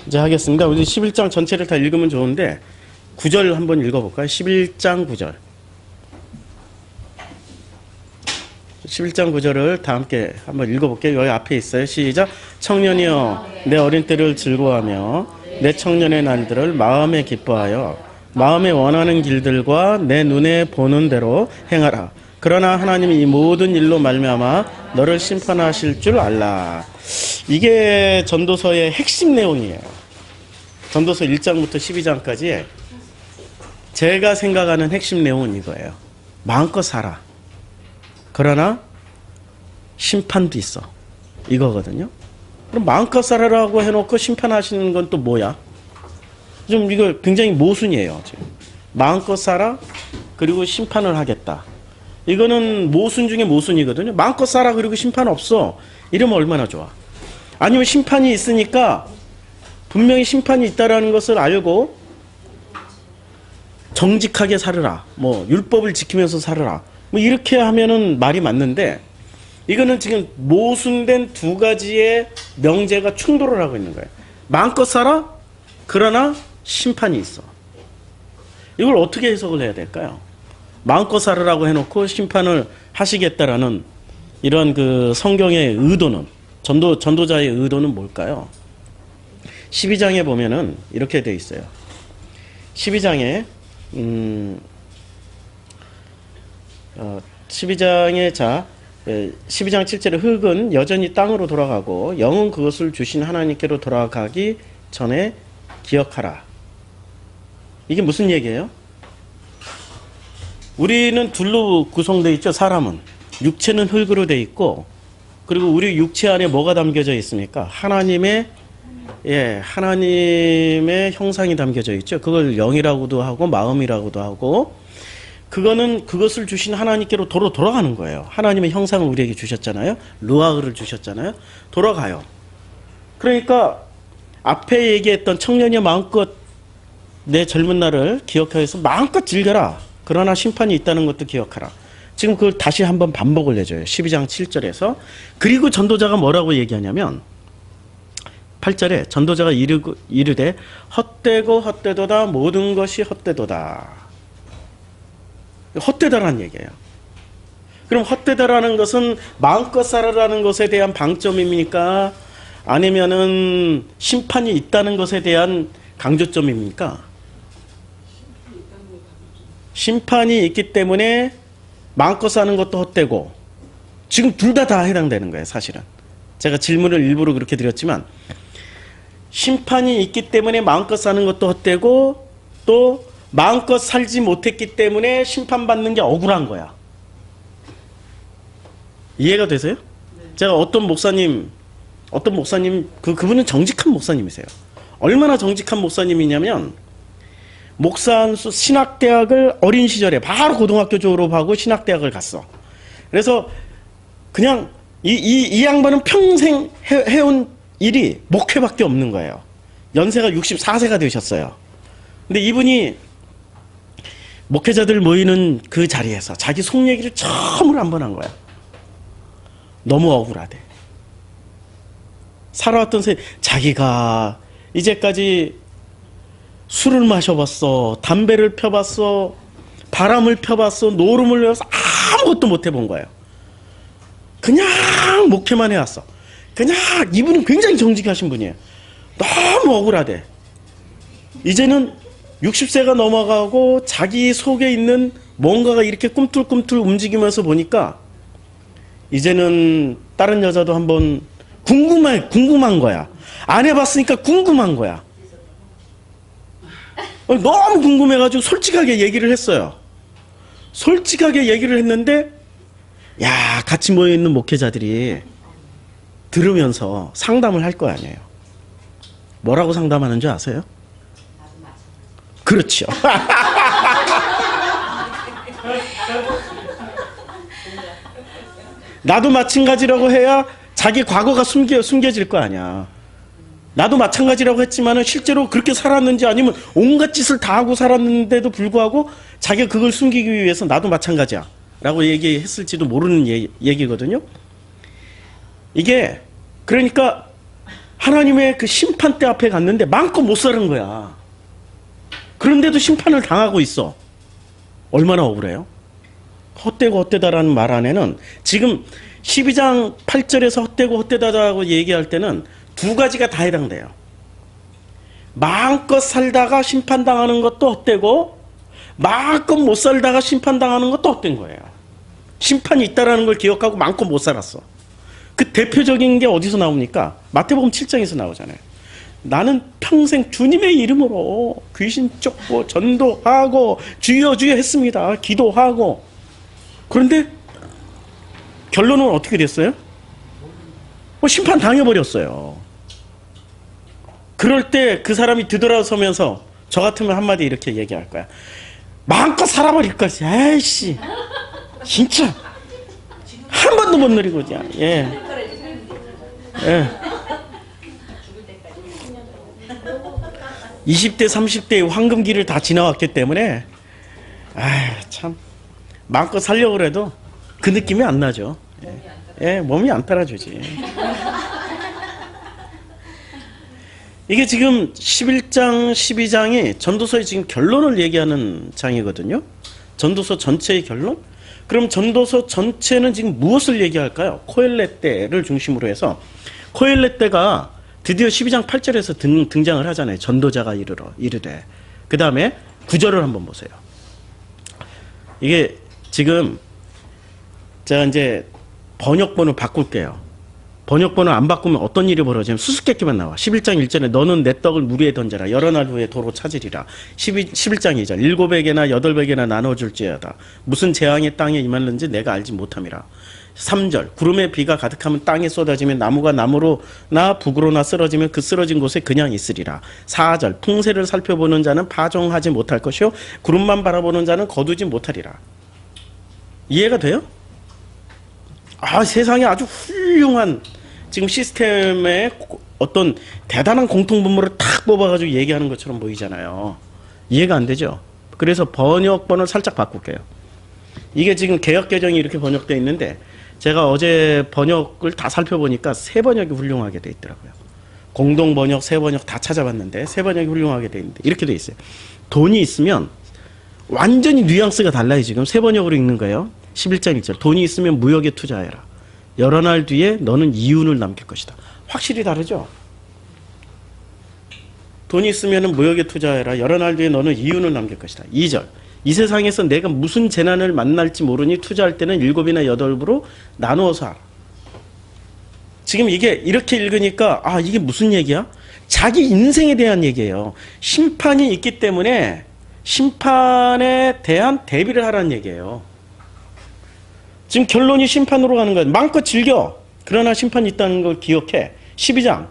이제 하겠습니다. 우리 11장 전체를 다 읽으면 좋은데 9절 한번 읽어볼까요? 11장 9절. 11장 9절을 다 함께 한번 읽어볼게요. 여기 앞에 있어요. 시작. 청년이여 내 어린 때를 즐거워하며 내 청년의 날들을 마음에 기뻐하여 마음에 원하는 길들과 내 눈에 보는 대로 행하라. 그러나 하나님이 이 모든 일로 말미암아 너를 심판하실 줄 알라. 이게 전도서의 핵심 내용이에요. 전도서 1장부터 12장까지 제가 생각하는 핵심 내용은 이거예요. 마음껏 살아. 그러나 심판도 있어. 이거거든요. 그럼 마음껏 살아라고 해놓고 심판하시는 건 또 뭐야? 좀 이거 굉장히 모순이에요. 지금. 마음껏 살아. 그리고 심판을 하겠다. 이거는 모순 중에 모순이거든요. 마음껏 살아. 그리고 심판 없어. 이러면 얼마나 좋아. 아니면 심판이 있으니까 분명히 심판이 있다라는 것을 알고 정직하게 살으라. 뭐 율법을 지키면서 살으라. 뭐 이렇게 하면은 말이 맞는데 이거는 지금 모순된 두 가지의 명제가 충돌을 하고 있는 거예요. 마음껏 살아. 그러나 심판이 있어. 이걸 어떻게 해석을 해야 될까요? 마음껏 살으라고 해놓고 심판을 하시겠다라는 이런 그 성경의 의도는 전도자의 의도는 뭘까요? 12장에 보면은 이렇게 돼 있어요. 12장에 12장 7절에 흙은 여전히 땅으로 돌아가고 영은 그것을 주신 하나님께로 돌아가기 전에 기억하라. 이게 무슨 얘기예요? 우리는 둘로 구성되어 있죠. 사람은 육체는 흙으로 되어 있고 그리고 우리 육체 안에 뭐가 담겨져 있습니까? 하나님의 형상이 담겨져 있죠. 그걸 영이라고도 하고 마음이라고도 하고 그거는 그것을 주신 하나님께로 돌아가는 거예요. 하나님의 형상을 우리에게 주셨잖아요. 루아흐를 주셨잖아요. 돌아가요. 그러니까 앞에 얘기했던 청년이 마음껏 내 젊은 날을 기억해서 마음껏 즐겨라. 그러나 심판이 있다는 것도 기억하라. 지금 그걸 다시 한번 반복을 해줘요. 12장 7절에서. 그리고 전도자가 뭐라고 얘기하냐면 8절에 전도자가 이르되 헛되고 헛되도다 모든 것이 헛되도다. 헛되다라는 얘기예요. 그럼 헛되다라는 것은 마음껏 살아라는 것에 대한 방점입니까? 아니면은 심판이 있다는 것에 대한 강조점입니까? 심판이 있기 때문에 마음껏 사는 것도 헛되고 지금 둘 다 해당되는 거예요. 사실은 제가 질문을 일부러 그렇게 드렸지만 심판이 있기 때문에 마음껏 사는 것도 헛되고 또 마음껏 살지 못했기 때문에 심판받는 게 억울한 거야. 이해가 되세요? 제가 어떤 목사님 그분은 정직한 목사님이세요. 얼마나 정직한 목사님이냐면 신학대학을 어린 시절에 바로 고등학교 졸업하고 신학대학을 갔어. 그래서 그냥 이 양반은 평생 해온 일이 목회밖에 없는 거예요. 연세가 64세가 되셨어요. 근데 이분이 목회자들 모이는 그 자리에서 자기 속 얘기를 처음으로 한 번 한 거야. 너무 억울하대. 살아왔던 자기가 이제까지 술을 마셔봤어, 담배를 펴봤어, 바람을 펴봤어, 노름을 외워서 아무것도 못 해본 거예요. 그냥 목회만 해왔어. 그냥 이분은 굉장히 정직하신 분이에요. 너무 억울하대. 이제는 60세가 넘어가고 자기 속에 있는 뭔가가 이렇게 꿈틀꿈틀 움직이면서 보니까 이제는 다른 여자도 한번 궁금한 거야. 안 해봤으니까 궁금한 거야. 너무 궁금해가지고 솔직하게 얘기를 했어요. 솔직하게 얘기를 했는데 야, 같이 모여있는 목회자들이 들으면서 상담을 할 거 아니에요. 뭐라고 상담하는 줄 아세요? 그렇죠. 나도 마찬가지라고 해야 자기 과거가 숨겨질 거 아니야. 나도 마찬가지라고 했지만은 실제로 그렇게 살았는지 아니면 온갖 짓을 다 하고 살았는데도 불구하고 자기가 그걸 숨기기 위해서 나도 마찬가지야 라고 얘기했을지도 모르는 얘기거든요. 이게 그러니까 하나님의 그 심판대 앞에 갔는데 마음껏 못 사는 거야. 그런데도 심판을 당하고 있어. 얼마나 억울해요? 헛되고 헛되다라는 말 안에는 지금 12장 8절에서 헛되고 헛되다라고 얘기할 때는 두 가지가 다 해당돼요. 마음껏 살다가 심판당하는 것도 헛되고 마음껏 못 살다가 심판당하는 것도 헛된 거예요. 심판이 있다라는 걸 기억하고 마음껏 못 살았어. 그 대표적인 게 어디서 나옵니까? 마태복음 7장에서 나오잖아요. 나는 평생 주님의 이름으로 귀신 쫓고 전도하고 주여 주여 했습니다. 기도하고. 그런데 결론은 어떻게 됐어요? 심판 당해버렸어요. 그럴 때 그 사람이 뒤돌아서면서 저 같으면 한마디 이렇게 얘기할 거야. 마음껏 살아버릴 것이. 에이씨 진짜 한 번도 못 누리고 그냥. 예. 예. 20대 30대의 황금기를 다 지나왔기 때문에 참 마음껏 살려고 그래도 그 느낌이 안 나죠. 예, 몸이 안 따라주지. 이게 지금 11장, 12장이 전도서의 지금 결론을 얘기하는 장이거든요. 전도서 전체의 결론? 그럼 전도서 전체는 지금 무엇을 얘기할까요? 코엘렛대를 중심으로 해서 코엘렛대가 드디어 12장 8절에서 등장을 하잖아요. 전도자가 이르되. 그 다음에 9절을 한번 보세요. 이게 지금 제가 이제 번역본을 바꿀게요. 번역본을 안 바꾸면 어떤 일이 벌어지면 수수께끼만 나와. 11장 1절에 너는 내 떡을 물 위에 던져라. 여러 날 후에 도로 찾으리라. 11장 2절 7에게나 8에게나 나눠줄지어다. 무슨 재앙이 땅에 임하는지 내가 알지 못함이라. 3절 구름에 비가 가득하면 땅에 쏟아지면 나무가 나무로나 북으로나 쓰러지면 그 쓰러진 곳에 그냥 있으리라. 4절 풍세를 살펴보는 자는 파종하지 못할 것이요 구름만 바라보는 자는 거두지 못하리라. 이해가 돼요? 세상에 아주 훌륭한 지금 시스템의 어떤 대단한 공통분모를 탁 뽑아가지고 얘기하는 것처럼 보이잖아요. 이해가 안 되죠? 그래서 번역본을 살짝 바꿀게요. 이게 지금 개역개정이 이렇게 번역되어 있는데 제가 어제 번역을 다 살펴보니까 새 번역이 훌륭하게 돼 있더라고요. 공동 번역, 새 번역 다 찾아봤는데 새 번역이 훌륭하게 돼 있는데 이렇게 돼 있어요. 돈이 있으면 완전히 뉘앙스가 달라요. 지금 새 번역으로 읽는 거예요. 11장 1절 돈이 있으면 무역에 투자해라. 여러 날 뒤에 너는 이윤을 남길 것이다. 확실히 다르죠? 돈이 있으면 무역에 투자해라. 여러 날 뒤에 너는 이윤을 남길 것이다. 2절 이 세상에서 내가 무슨 재난을 만날지 모르니 투자할 때는 7이나 8으로 나누어서 하라. 지금 이게 이렇게 읽으니까 이게 무슨 얘기야? 자기 인생에 대한 얘기예요. 심판이 있기 때문에 심판에 대한 대비를 하라는 얘기예요. 지금 결론이 심판으로 가는 거예요. 마음껏 즐겨. 그러나 심판이 있다는 걸 기억해. 12장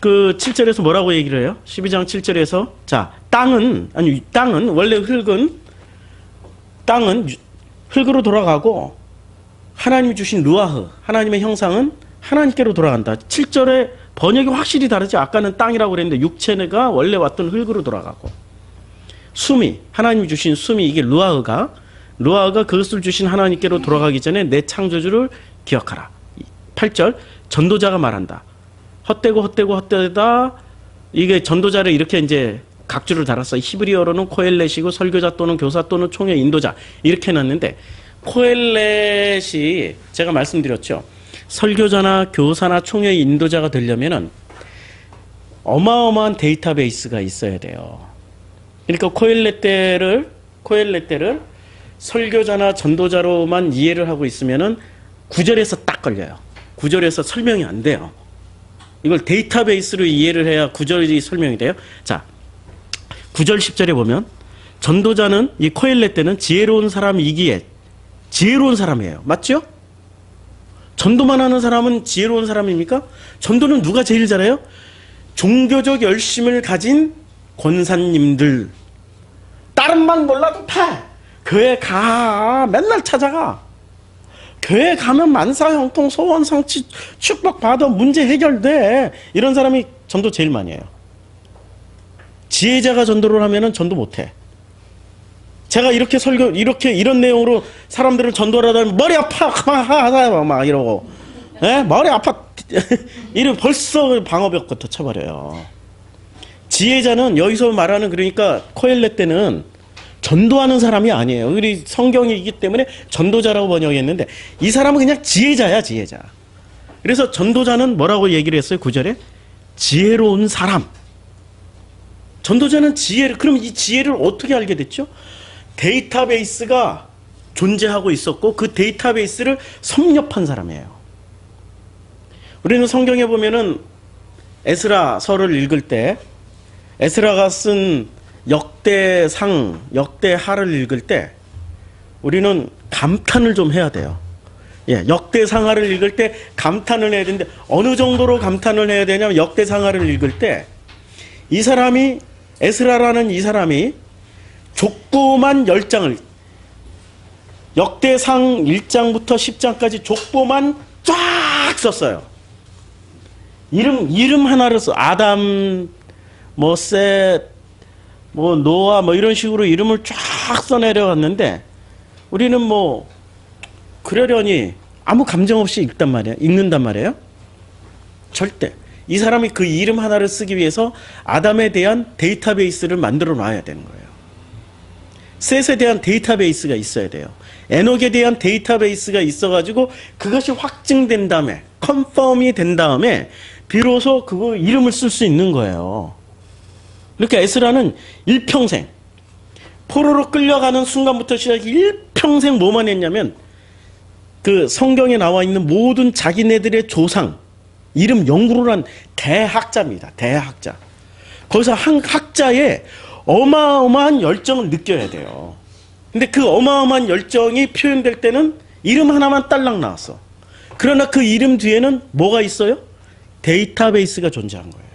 그 7절에서 뭐라고 얘기를 해요? 12장 7절에서 자 땅은 원래 땅은 흙으로 돌아가고 하나님이 주신 루아흐 하나님의 형상은 하나님께로 돌아간다. 7절에 번역이 확실히 다르지. 아까는 땅이라고 그랬는데 육체가 원래 왔던 흙으로 돌아가고 수미 하나님이 주신 수미 이게 루아흐가 그것을 주신 하나님께로 돌아가기 전에 내 창조주를 기억하라. 8절 전도자가 말한다. 헛되다. 이게 전도자를 이렇게 이제 각주를 달았어. 히브리어로는 코엘렛이고 설교자 또는 교사 또는 총회 인도자 이렇게 해놨는데 코엘렛이 제가 말씀드렸죠. 설교자나 교사나 총회 인도자가 되려면은 어마어마한 데이터베이스가 있어야 돼요. 그러니까 코엘렛대를 설교자나 전도자로만 이해를 하고 있으면은 9절에서 딱 걸려요. 9절에서 설명이 안 돼요. 이걸 데이터베이스로 이해를 해야 9절이 설명이 돼요. 자, 9절 10절에 보면 전도자는 이 코엘렛 때는 지혜로운 사람이기에 지혜로운 사람이에요. 맞죠? 전도만 하는 사람은 지혜로운 사람입니까? 전도는 누가 제일 잘해요? 종교적 열심을 가진 권사님들. 다른 말 몰라도 다 교회 가. 맨날 찾아가. 교회 가면 만사형통 소원상치 축복받아 문제 해결돼. 이런 사람이 전도 제일 많이 해요. 지혜자가 전도를 하면은 전도 못해. 제가 이렇게 이런 내용으로 사람들을 전도를 하다 보면 머리 아파 막 이러고 머리 아파 이런 벌써 방어벽부터 쳐버려요. 지혜자는 여기서 말하는 그러니까 코엘렛 때는 전도하는 사람이 아니에요. 우리 성경이기 때문에 전도자라고 번역했는데 이 사람은 그냥 지혜자야, 지혜자. 그래서 전도자는 뭐라고 얘기를 했어요? 9절에 지혜로운 사람. 전도자는 지혜를, 그럼 이 지혜를 어떻게 알게 됐죠? 데이터베이스가 존재하고 있었고 그 데이터베이스를 섭렵한 사람이에요. 우리는 성경에 보면은 에스라서를 읽을 때 에스라가 쓴 역대상, 역대하를 읽을 때 우리는 감탄을 좀 해야 돼요. 예, 역대상하를 읽을 때 감탄을 해야 되는데 어느 정도로 감탄을 해야 되냐면 역대상하를 읽을 때 이 사람이 에스라라는 이 사람이 족보만 10장을 역대상 1장부터 10장까지 족보만 쫙 썼어요. 이름 하나를 써. 아담, 뭐 셋, 뭐 노아 뭐 이런 식으로 이름을 쫙 써내려왔는데 우리는 뭐 그러려니 아무 감정 없이 읽는단 말이에요. 절대. 이 사람이 그 이름 하나를 쓰기 위해서 아담에 대한 데이터베이스를 만들어 놔야 되는 거예요. 셋에 대한 데이터베이스가 있어야 돼요. 에녹에 대한 데이터베이스가 있어가지고 그것이 확증된 다음에 컨펌이 된 다음에 비로소 그거 이름을 쓸 수 있는 거예요. 그러니까 에스라는 일평생 포로로 끌려가는 순간부터 시작해 일평생 뭐만 했냐면 그 성경에 나와 있는 모든 자기네들의 조상 이름 연구를 한 대학자입니다. 대학자. 거기서 한 학자의 어마어마한 열정을 느껴야 돼요. 근데 그 어마어마한 열정이 표현될 때는 이름 하나만 딸랑 나왔어. 그러나 그 이름 뒤에는 뭐가 있어요? 데이터베이스가 존재한 거예요.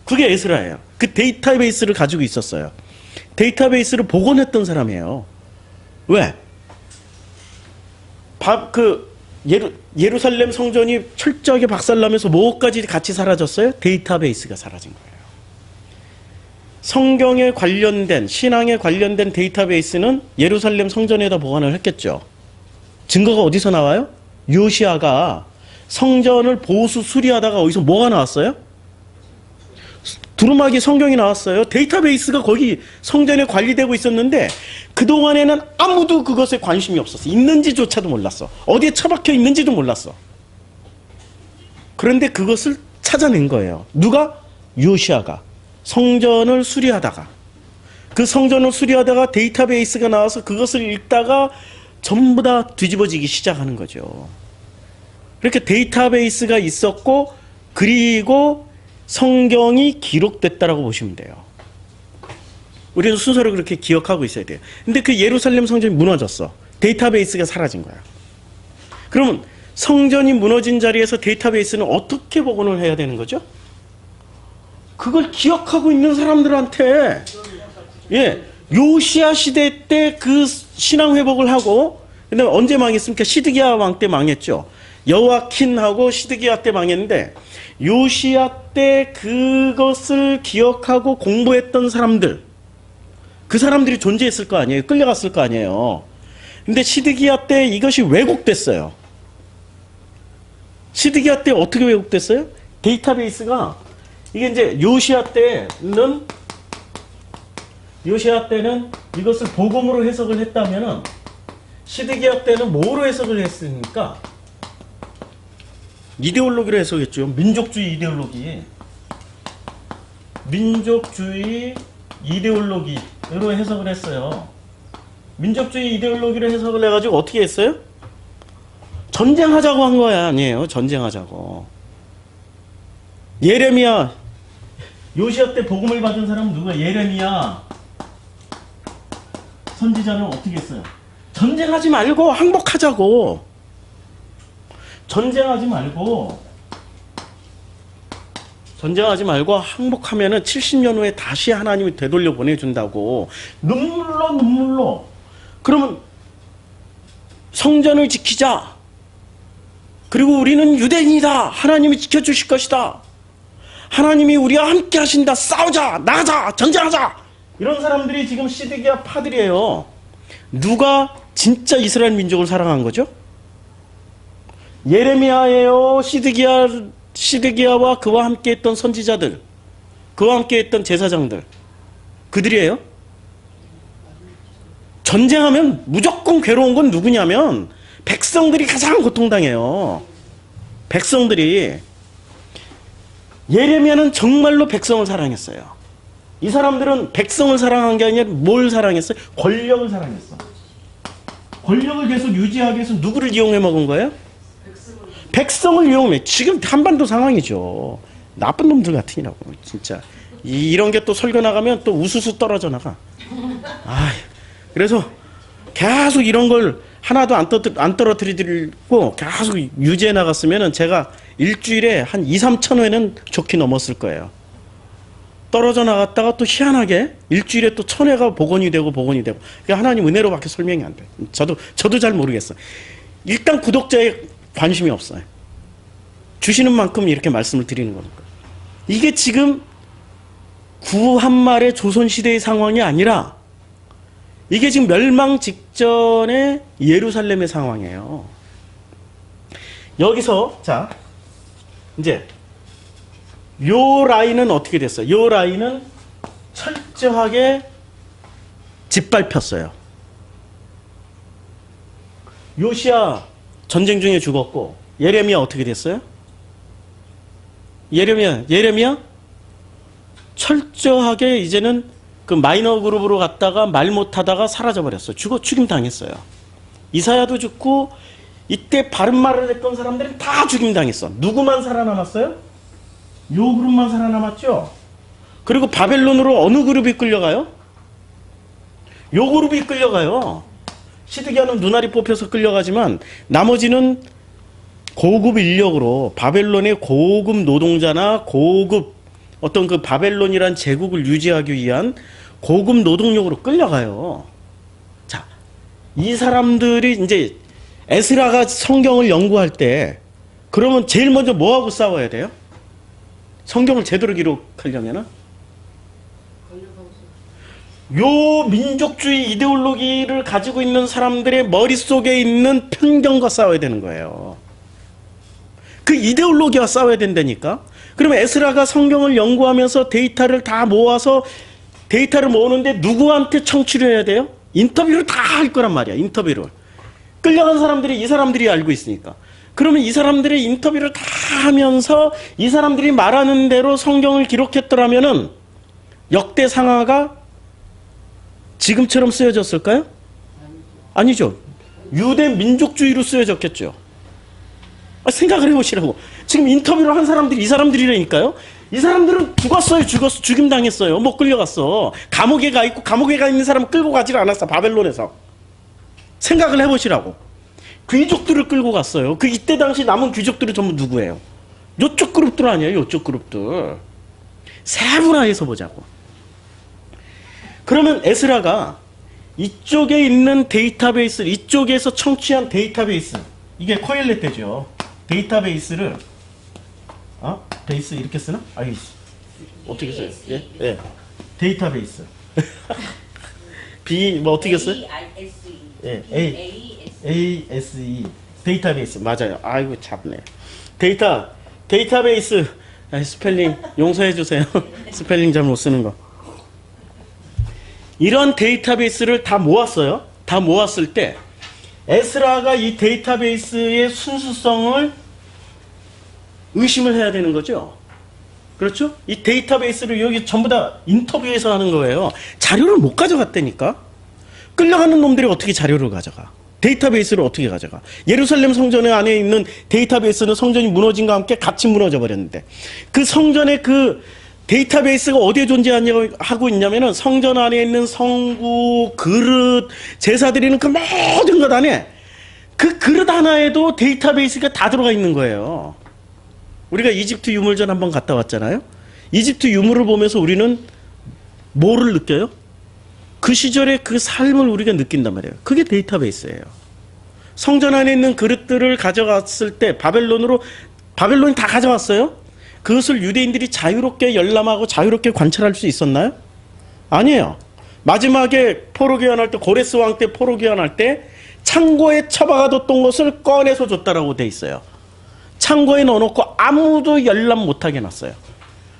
그게 에스라예요. 그 데이터베이스를 가지고 있었어요. 데이터베이스를 복원했던 사람이에요. 왜? 예루살렘 성전이 철저하게 박살나면서 뭐까지 같이 사라졌어요? 데이터베이스가 사라진 거예요. 성경에 관련된, 신앙에 관련된 데이터베이스는 예루살렘 성전에다 보관을 했겠죠. 증거가 어디서 나와요? 요시아가 성전을 보수 수리하다가 어디서 뭐가 나왔어요? 두루마기 성경이 나왔어요. 데이터베이스가 거기 성전에 관리되고 있었는데 그동안에는 아무도 그것에 관심이 없었어. 있는지조차도 몰랐어. 어디에 처박혀 있는지도 몰랐어. 그런데 그것을 찾아낸 거예요. 누가? 요시아가. 성전을 수리하다가 그 성전을 수리하다가 데이터베이스가 나와서 그것을 읽다가 전부 다 뒤집어지기 시작하는 거죠. 그렇게 데이터베이스가 있었고 그리고 성경이 기록됐다라고 보시면 돼요. 우리는 순서를 그렇게 기억하고 있어야 돼요. 근데 그 예루살렘 성전이 무너졌어. 데이터베이스가 사라진 거야. 그러면 성전이 무너진 자리에서 데이터베이스는 어떻게 복원을 해야 되는 거죠? 그걸 기억하고 있는 사람들한테 요시아 시대 때 그 신앙 회복을 하고 그다음에 언제 망했습니까? 시드기야 왕 때 망했죠. 여호와킨하고 시드기야 때 망했는데 요시아 때 그것을 기억하고 공부했던 사람들 그 사람들이 존재했을 거 아니에요. 끌려갔을 거 아니에요. 근데 시드기야 때 이것이 왜곡됐어요. 시드기야 때 어떻게 왜곡됐어요? 데이터베이스가 이게 이제 요시아 때는 이것을 복음으로 해석을 했다면은 시드기야 때는 뭐로 해석을 했으니까 이데올로기로 해석했죠. 민족주의 이데올로기로 해석을 했어요. 민족주의 이데올로기로 해석을 해가지고 어떻게 했어요? 전쟁하자고 한 거야. 아니에요. 전쟁하자고. 예레미야 요시아 때 복음을 받은 사람은 누구야? 예레미야 선지자는 어떻게 했어요? 전쟁하지 말고 항복하자고. 전쟁하지 말고 항복하면은 70년 후에 다시 하나님이 되돌려 보내준다고. 눈물로. 그러면 성전을 지키자. 그리고 우리는 유대인이다. 하나님이 지켜주실 것이다. 하나님이 우리와 함께 하신다. 싸우자. 나가자. 전쟁하자. 이런 사람들이 지금 시드기야 파들이에요. 누가 진짜 이스라엘 민족을 사랑한 거죠? 예레미야예요. 시드기야와 그와 함께했던 선지자들, 그와 함께했던 제사장들, 그들이에요. 전쟁하면 무조건 괴로운 건 누구냐면 백성들이 가장 고통당해요. 백성들이. 예레미야는 정말로 백성을 사랑했어요. 이 사람들은 백성을 사랑한 게 아니라 뭘 사랑했어요? 권력을 사랑했어. 권력을 계속 유지하기 위해서 누구를 이용해 먹은 거예요? 백성을 이용해. 지금 한반도 상황이죠. 나쁜 놈들 같으니라고. 진짜 이런 게 또 설교 나가면 또 우수수 떨어져 나가. 그래서 계속 이런 걸 하나도 안 떨어뜨리고 계속 유지해 나갔으면은 제가 일주일에 한 2-3천 회는 좋게 넘었을 거예요. 떨어져 나갔다가 또 희한하게 일주일에 또 1,000회가 복원이 되고. 그러니까 하나님 은혜로밖에 설명이 안 돼. 저도 잘 모르겠어. 일단 구독자에 관심이 없어요. 주시는 만큼 이렇게 말씀을 드리는 거니까. 이게 지금 구한말의 조선시대의 상황이 아니라 이게 지금 멸망 직전의 예루살렘의 상황이에요. 여기서 자 이제 요 라인은 어떻게 됐어요? 요 라인은 철저하게 짓밟혔어요. 요시야 전쟁 중에 죽었고 예레미야 어떻게 됐어요? 예레미야 철저하게 이제는 그 마이너 그룹으로 갔다가 말 못하다가 사라져버렸어. 죽임 당했어요. 이사야도 죽고 이때 바른 말을 했던 사람들은 다 죽임 당했어. 누구만 살아남았어요? 요 그룹만 살아남았죠. 그리고 바벨론으로 어느 그룹이 끌려가요? 요 그룹이 끌려가요. 시드기야는 눈알이 뽑혀서 끌려가지만 나머지는 고급 인력으로 바벨론의 고급 노동자나 고급 어떤 그 바벨론이란 제국을 유지하기 위한 고급 노동력으로 끌려가요. 자, 이 사람들이 이제 에스라가 성경을 연구할 때 그러면 제일 먼저 뭐하고 싸워야 돼요? 성경을 제대로 기록하려면은 요 민족주의 이데올로기를 가지고 있는 사람들의 머릿속에 있는 편견과 싸워야 되는 거예요. 그 이데올로기와 싸워야 된다니까. 그러면 에스라가 성경을 연구하면서 데이터를 다 모아서 데이터를 모으는데 누구한테 청취를 해야 돼요? 인터뷰를 다 할 거란 말이야. 인터뷰를. 끌려간 사람들이 이 사람들이 알고 있으니까. 그러면 이 사람들의 인터뷰를 다 하면서 이 사람들이 말하는 대로 성경을 기록했더라면은 역대 상하가 지금처럼 쓰여졌을까요? 아니죠. 유대 민족주의로 쓰여졌겠죠. 생각을 해보시라고. 지금 인터뷰를 한 사람들이 이 사람들이라니까요. 이 사람들은 죽임 당했어요. 못 끌려갔어. 감옥에 가 있고 감옥에 가 있는 사람은 끌고 가질 않았어. 바벨론에서. 생각을 해보시라고. 귀족들을 끌고 갔어요. 그 이때 당시 남은 귀족들은 전부 누구예요? 요쪽 그룹들 아니에요. 요쪽 그룹들. 세분화해서 보자고. 그러면 에스라가 이쪽에 있는 데이터베이스, 이쪽에서 청취한 데이터베이스, 이게 코엘렛 때죠. 데이터베이스를 베이스 이렇게 쓰나? 어떻게 써요? 예. 데이터베이스. 뭐 어떻게 써요? ASE. 데이터베이스. 맞아요. 아이고 참네. 데이터베이스. 스펠링 용서해 주세요. 스펠링 잘 못 쓰는 거. 이런 데이터베이스를 다 모았어요. 다 모았을 때 에스라가 이 데이터베이스의 순수성을 의심을 해야 되는 거죠. 그렇죠? 이 데이터베이스를 여기 전부 다 인터뷰해서 하는 거예요. 자료를 못 가져갔다니까. 끌려가는 놈들이 어떻게 자료를 가져가? 데이터베이스를 어떻게 가져가? 예루살렘 성전 안에 있는 데이터베이스는 성전이 무너진과 함께 같이 무너져 버렸는데 그 성전의 그 데이터베이스가 어디에 존재하고 있냐면은 성전 안에 있는 성구, 그릇, 제사 드리는 그 모든 것 안에 그 그릇 하나에도 데이터베이스가 다 들어가 있는 거예요. 우리가 이집트 유물전 한번 갔다 왔잖아요. 이집트 유물을 보면서 우리는 뭐를 느껴요? 그 시절의 그 삶을 우리가 느낀단 말이에요. 그게 데이터베이스예요. 성전 안에 있는 그릇들을 가져갔을 때 바벨론이 다 가져왔어요. 그것을 유대인들이 자유롭게 열람하고 자유롭게 관찰할 수 있었나요? 아니에요. 마지막에 포로 귀환할 때, 고레스 왕 때 포로 귀환할 때 창고에 처박아뒀던 것을 꺼내서 줬다라고 돼 있어요. 창고에 넣어놓고 아무도 열람 못하게 놨어요.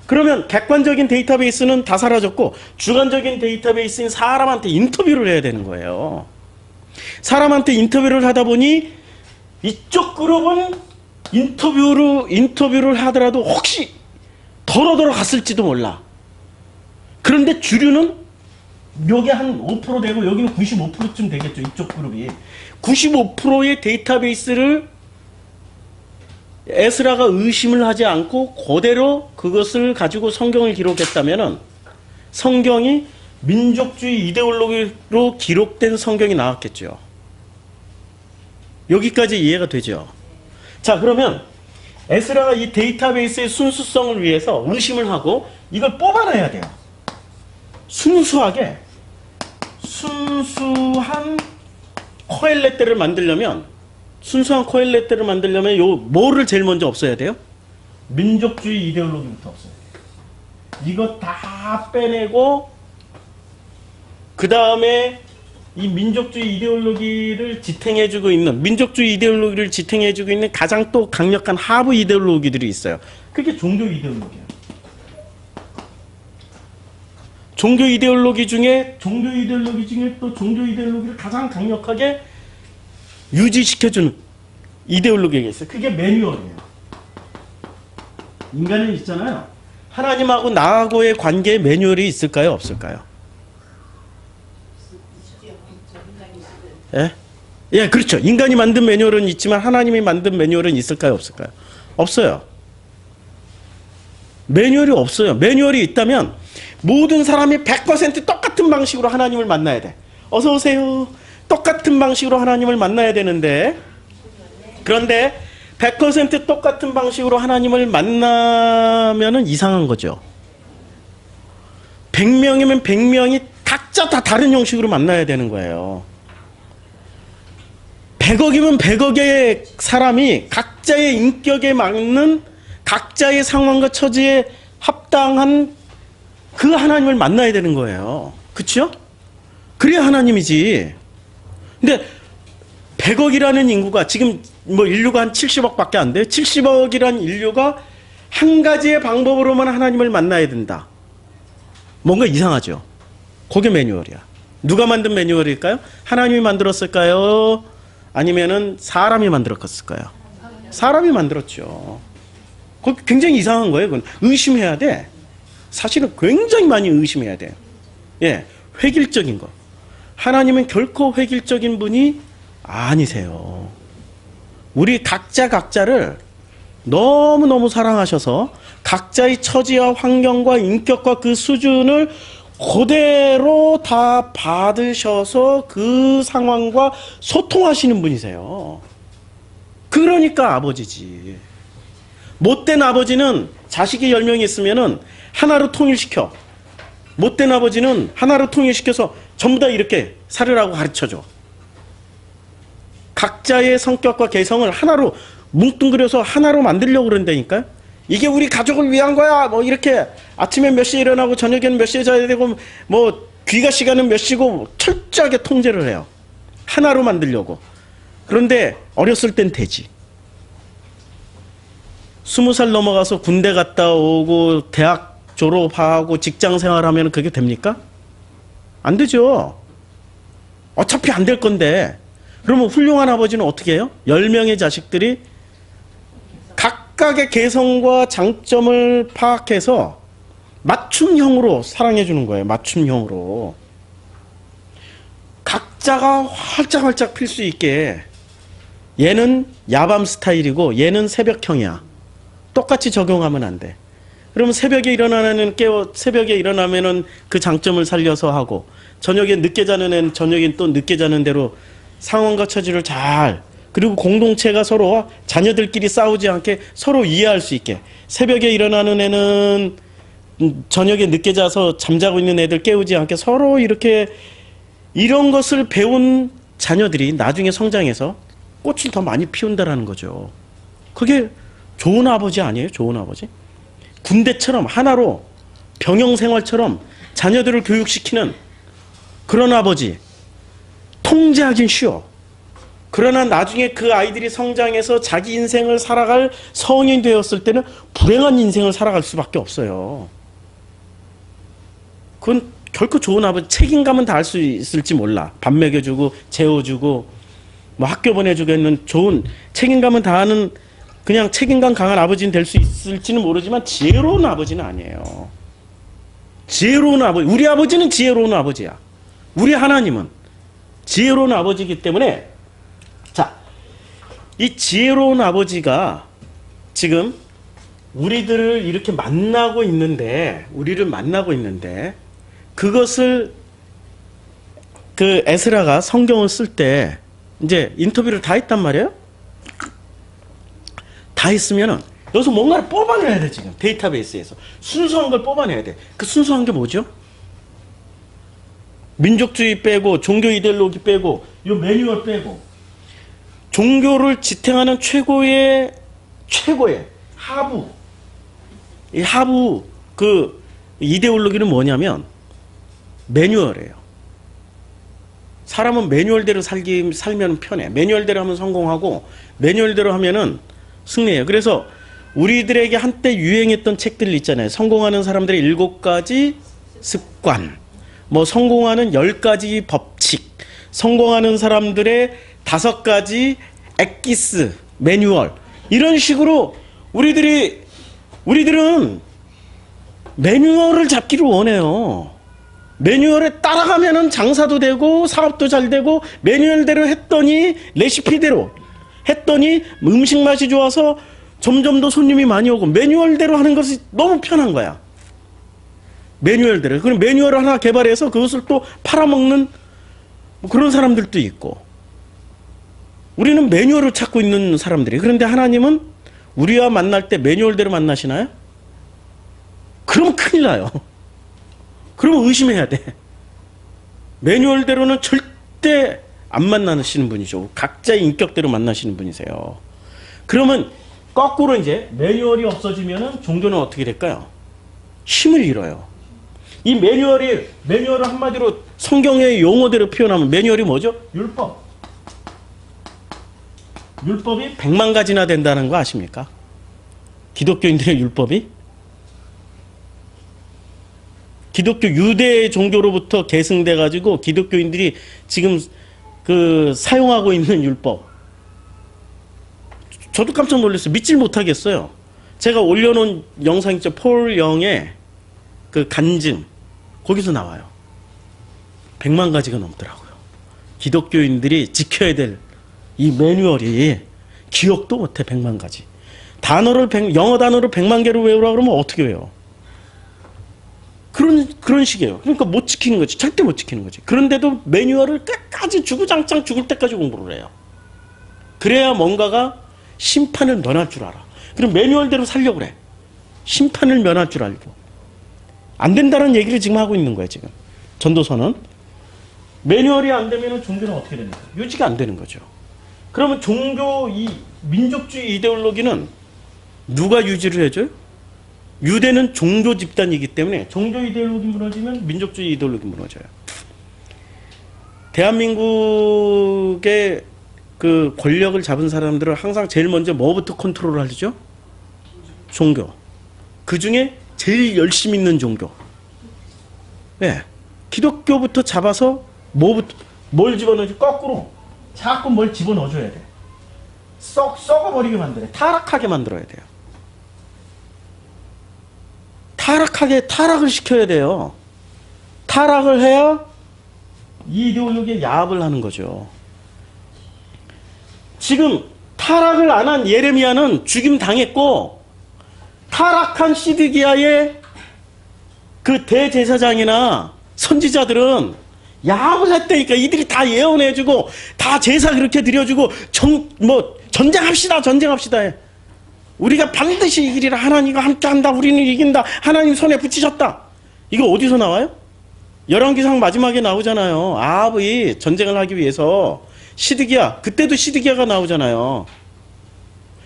그러면 객관적인 데이터베이스는 다 사라졌고 주관적인 데이터베이스인 사람한테 인터뷰를 해야 되는 거예요. 사람한테 인터뷰를 하다 보니 이쪽 그룹은 인터뷰를 하더라도 혹시 덜어덜어 갔을지도 몰라. 그런데 주류는 여기 한 5% 되고 여기는 95%쯤 되겠죠. 이쪽 그룹이. 95%의 데이터베이스를 에스라가 의심을 하지 않고 그대로 그것을 가지고 성경을 기록했다면은 성경이 민족주의 이데올로기로 기록된 성경이 나왔겠죠. 여기까지 이해가 되죠. 자, 그러면 에스라가 이 데이터베이스의 순수성을 위해서 의심을 하고 이걸 뽑아내야 돼요. 순수한 코엘렛대를 만들려면 요 뭐를 제일 먼저 없애야 돼요? 민족주의 이데올로기부터 없애야 돼요. 이거 다 빼내고 그 다음에 이 민족주의 이데올로기를 지탱해주고 있는 가장 또 강력한 하부 이데올로기들이 있어요. 그게 종교 이데올로기예요. 종교 이데올로기 중에 또 종교 이데올로기를 가장 강력하게 유지시켜주는 이데올로기가 있어요. 그게 매뉴얼이에요. 인간은 있잖아요. 하나님하고 나하고의 관계에 매뉴얼이 있을까요? 없을까요? 예? 예, 그렇죠. 인간이 만든 매뉴얼은 있지만 하나님이 만든 매뉴얼은 있을까요? 없을까요? 없어요. 매뉴얼이 없어요. 매뉴얼이 있다면 모든 사람이 100% 똑같은 방식으로 하나님을 만나야 돼. 어서 오세요. 똑같은 방식으로 하나님을 만나야 되는데, 그런데 100% 똑같은 방식으로 하나님을 만나면은 이상한 거죠. 100명이면 100명이 각자 다 다른 형식으로 만나야 되는 거예요. 100억이면 100억의 사람이 각자의 인격에 맞는 각자의 상황과 처지에 합당한 그 하나님을 만나야 되는 거예요. 그렇죠? 그래야 하나님이지. 근데 100억이라는 인구가 지금 뭐 인류가 한 70억밖에 안 돼요. 70억이라는 인류가 한 가지의 방법으로만 하나님을 만나야 된다. 뭔가 이상하죠. 그게 매뉴얼이야. 누가 만든 매뉴얼일까요? 하나님이 만들었을까요? 아니면은 사람이 만들었을까요? 사람이 만들었죠. 그거 굉장히 이상한 거예요. 그건 의심해야 돼. 사실은 굉장히 많이 의심해야 돼요. 예, 획일적인 거. 하나님은 결코 획일적인 분이 아니세요. 우리 각자를 너무너무 사랑하셔서 각자의 처지와 환경과 인격과 그 수준을 그대로 다 받으셔서 그 상황과 소통하시는 분이세요. 그러니까 아버지지. 못된 아버지는 자식이 10명이 있으면은 하나로 통일시켜. 못된 아버지는 하나로 통일시켜서 전부 다 이렇게 살으라고 가르쳐줘. 각자의 성격과 개성을 하나로 뭉뚱그려서 하나로 만들려고 그런다니까요. 이게 우리 가족을 위한 거야. 뭐 이렇게 아침에 몇 시에 일어나고 저녁에는 몇 시에 자야 되고 뭐 귀가 시간은 몇 시고 철저하게 통제를 해요. 하나로 만들려고. 그런데 어렸을 땐 되지. 20살 넘어가서 군대 갔다 오고 대학 졸업하고 직장 생활하면 그게 됩니까? 안 되죠. 어차피 안 될 건데. 그러면 훌륭한 아버지는 어떻게 해요? 10명의 자식들이 각각의 개성과 장점을 파악해서 맞춤형으로 사랑해 주는 거예요. 맞춤형으로. 각자가 활짝활짝 필 수 있게. 얘는 야밤 스타일이고 얘는 새벽형이야. 똑같이 적용하면 안 돼. 그러면 새벽에 일어나면은 그 장점을 살려서 하고, 저녁에 늦게 자는 애는 저녁엔 또 늦게 자는 대로 상황과 처지를 잘, 그리고 공동체가 서로 자녀들끼리 싸우지 않게 서로 이해할 수 있게. 새벽에 일어나는 애는 저녁에 늦게 자서 잠자고 있는 애들 깨우지 않게 서로 이렇게, 이런 것을 배운 자녀들이 나중에 성장해서 꽃을 더 많이 피운다라는 거죠. 그게 좋은 아버지 아니에요? 좋은 아버지? 군대처럼 하나로 병영생활처럼 자녀들을 교육시키는 그런 아버지 통제하긴 쉬워. 그러나 나중에 그 아이들이 성장해서 자기 인생을 살아갈 성인이 되었을 때는 불행한 인생을 살아갈 수밖에 없어요. 그건 결코 좋은 아버지, 책임감은 다 할 수 있을지 몰라. 밥 먹여주고 재워주고 뭐 학교 보내주겠는 좋은 책임감은 다하는 그냥 책임감 강한 아버지는 될 수 있을지는 모르지만 지혜로운 아버지는 아니에요. 지혜로운 아버지, 우리 아버지는 지혜로운 아버지야. 우리 하나님은 지혜로운 아버지이기 때문에, 자, 이 지혜로운 아버지가 지금 우리를 만나고 있는데 그것을 그 에스라가 성경을 쓸 때 이제 인터뷰를 다 했단 말이에요. 다 했으면은 여기서 뭔가를 뽑아내야 돼. 지금 데이터베이스에서 순수한 걸 뽑아내야 돼. 그 순수한 게 뭐죠? 민족주의 빼고 종교 이데올로기 빼고 요 매뉴얼 빼고 종교를 지탱하는 최고의 하부, 이 하부 그 이데올로기는 뭐냐면 매뉴얼이에요. 사람은 매뉴얼대로 살면 편해. 매뉴얼대로 하면 성공하고 매뉴얼대로 하면은 승리해요. 그래서 우리들에게 한때 유행했던 책들 있잖아요. 성공하는 사람들의 7가지 습관, 뭐 성공하는 10가지 법칙, 성공하는 사람들의 5가지 엑기스, 매뉴얼, 이런 식으로 우리들은 매뉴얼을 잡기를 원해요. 매뉴얼에 따라가면은 장사도 되고 사업도 잘 되고, 매뉴얼대로 했더니 레시피대로 했더니 음식 맛이 좋아서 점점 더 손님이 많이 오고, 매뉴얼대로 하는 것이 너무 편한 거야. 매뉴얼대로. 그럼 매뉴얼을 하나 개발해서 그것을 또 팔아먹는 그런 사람들도 있고. 우리는 매뉴얼을 찾고 있는 사람들이. 그런데 하나님은 우리와 만날 때 매뉴얼대로 만나시나요? 그러면 큰일 나요. 그러면 의심해야 돼. 매뉴얼대로는 절대 안 만나시는 분이죠. 각자의 인격대로 만나시는 분이세요. 그러면 거꾸로 이제 매뉴얼이 없어지면은 종교는 어떻게 될까요? 힘을 잃어요. 이 매뉴얼을 한마디로 성경의 용어대로 표현하면 매뉴얼이 뭐죠? 율법. 율법이 100만 가지나 된다는 거 아십니까? 기독교인들의 율법이? 기독교 유대 종교로부터 계승돼 가지고 기독교인들이 지금 그 사용하고 있는 율법. 저도 깜짝 놀랐어요. 믿질 못하겠어요. 제가 올려놓은 영상 있죠. 폴 영의 그 간증. 거기서 나와요. 100만 가지가 넘더라고요. 기독교인들이 지켜야 될 이 매뉴얼이 기억도 못해. 100만 가지. 영어 단어를 100만 개로 외우라 그러면 어떻게 외워? 그런 식이에요. 그러니까 못 지키는 거지. 절대 못 지키는 거지. 그런데도 매뉴얼을 끝까지 주구장창 죽을 때까지 공부를 해요. 그래야 뭔가가 심판을 면할 줄 알아. 그럼 매뉴얼대로 살려고 그래. 심판을 면할 줄 알고. 안 된다는 얘기를 지금 하고 있는 거예요. 지금 전도서는. 매뉴얼이 안 되면 종교는 어떻게 됩니까? 유지가 안 되는 거죠. 그러면 이 민족주의 이데올로기는 누가 유지를 해줘요? 유대는 종교 집단이기 때문에 종교 이데올로기 무너지면 민족주의 이데올로기 무너져요. 대한민국의 그 권력을 잡은 사람들은 항상 제일 먼저 뭐부터 컨트롤을 하죠? 종교. 그 중에 제일 열심히 있는 종교. 네. 기독교부터 잡아서 뭘 집어넣지? 거꾸로. 자꾸 뭘 집어넣어줘야 돼. 썩어버리게 만들어야 돼. 타락하게 만들어야 돼요. 타락을 시켜야 돼요. 타락을 해야 이 이데올로기에 야합을 하는 거죠. 지금 타락을 안 한 예레미야는 죽임 당했고, 타락한 시드기야의 그 대제사장이나 선지자들은 야합을 했다니까. 이들이 다 예언해주고 다 제사 그렇게 드려주고 전쟁합시다 해. 우리가 반드시 이기리라. 하나님과 함께한다. 우리는 이긴다. 하나님 손에 붙이셨다. 이거 어디서 나와요? 열왕기상 마지막에 나오잖아요. 아합이 전쟁을 하기 위해서 시드기야, 그때도 시드기야가 나오잖아요.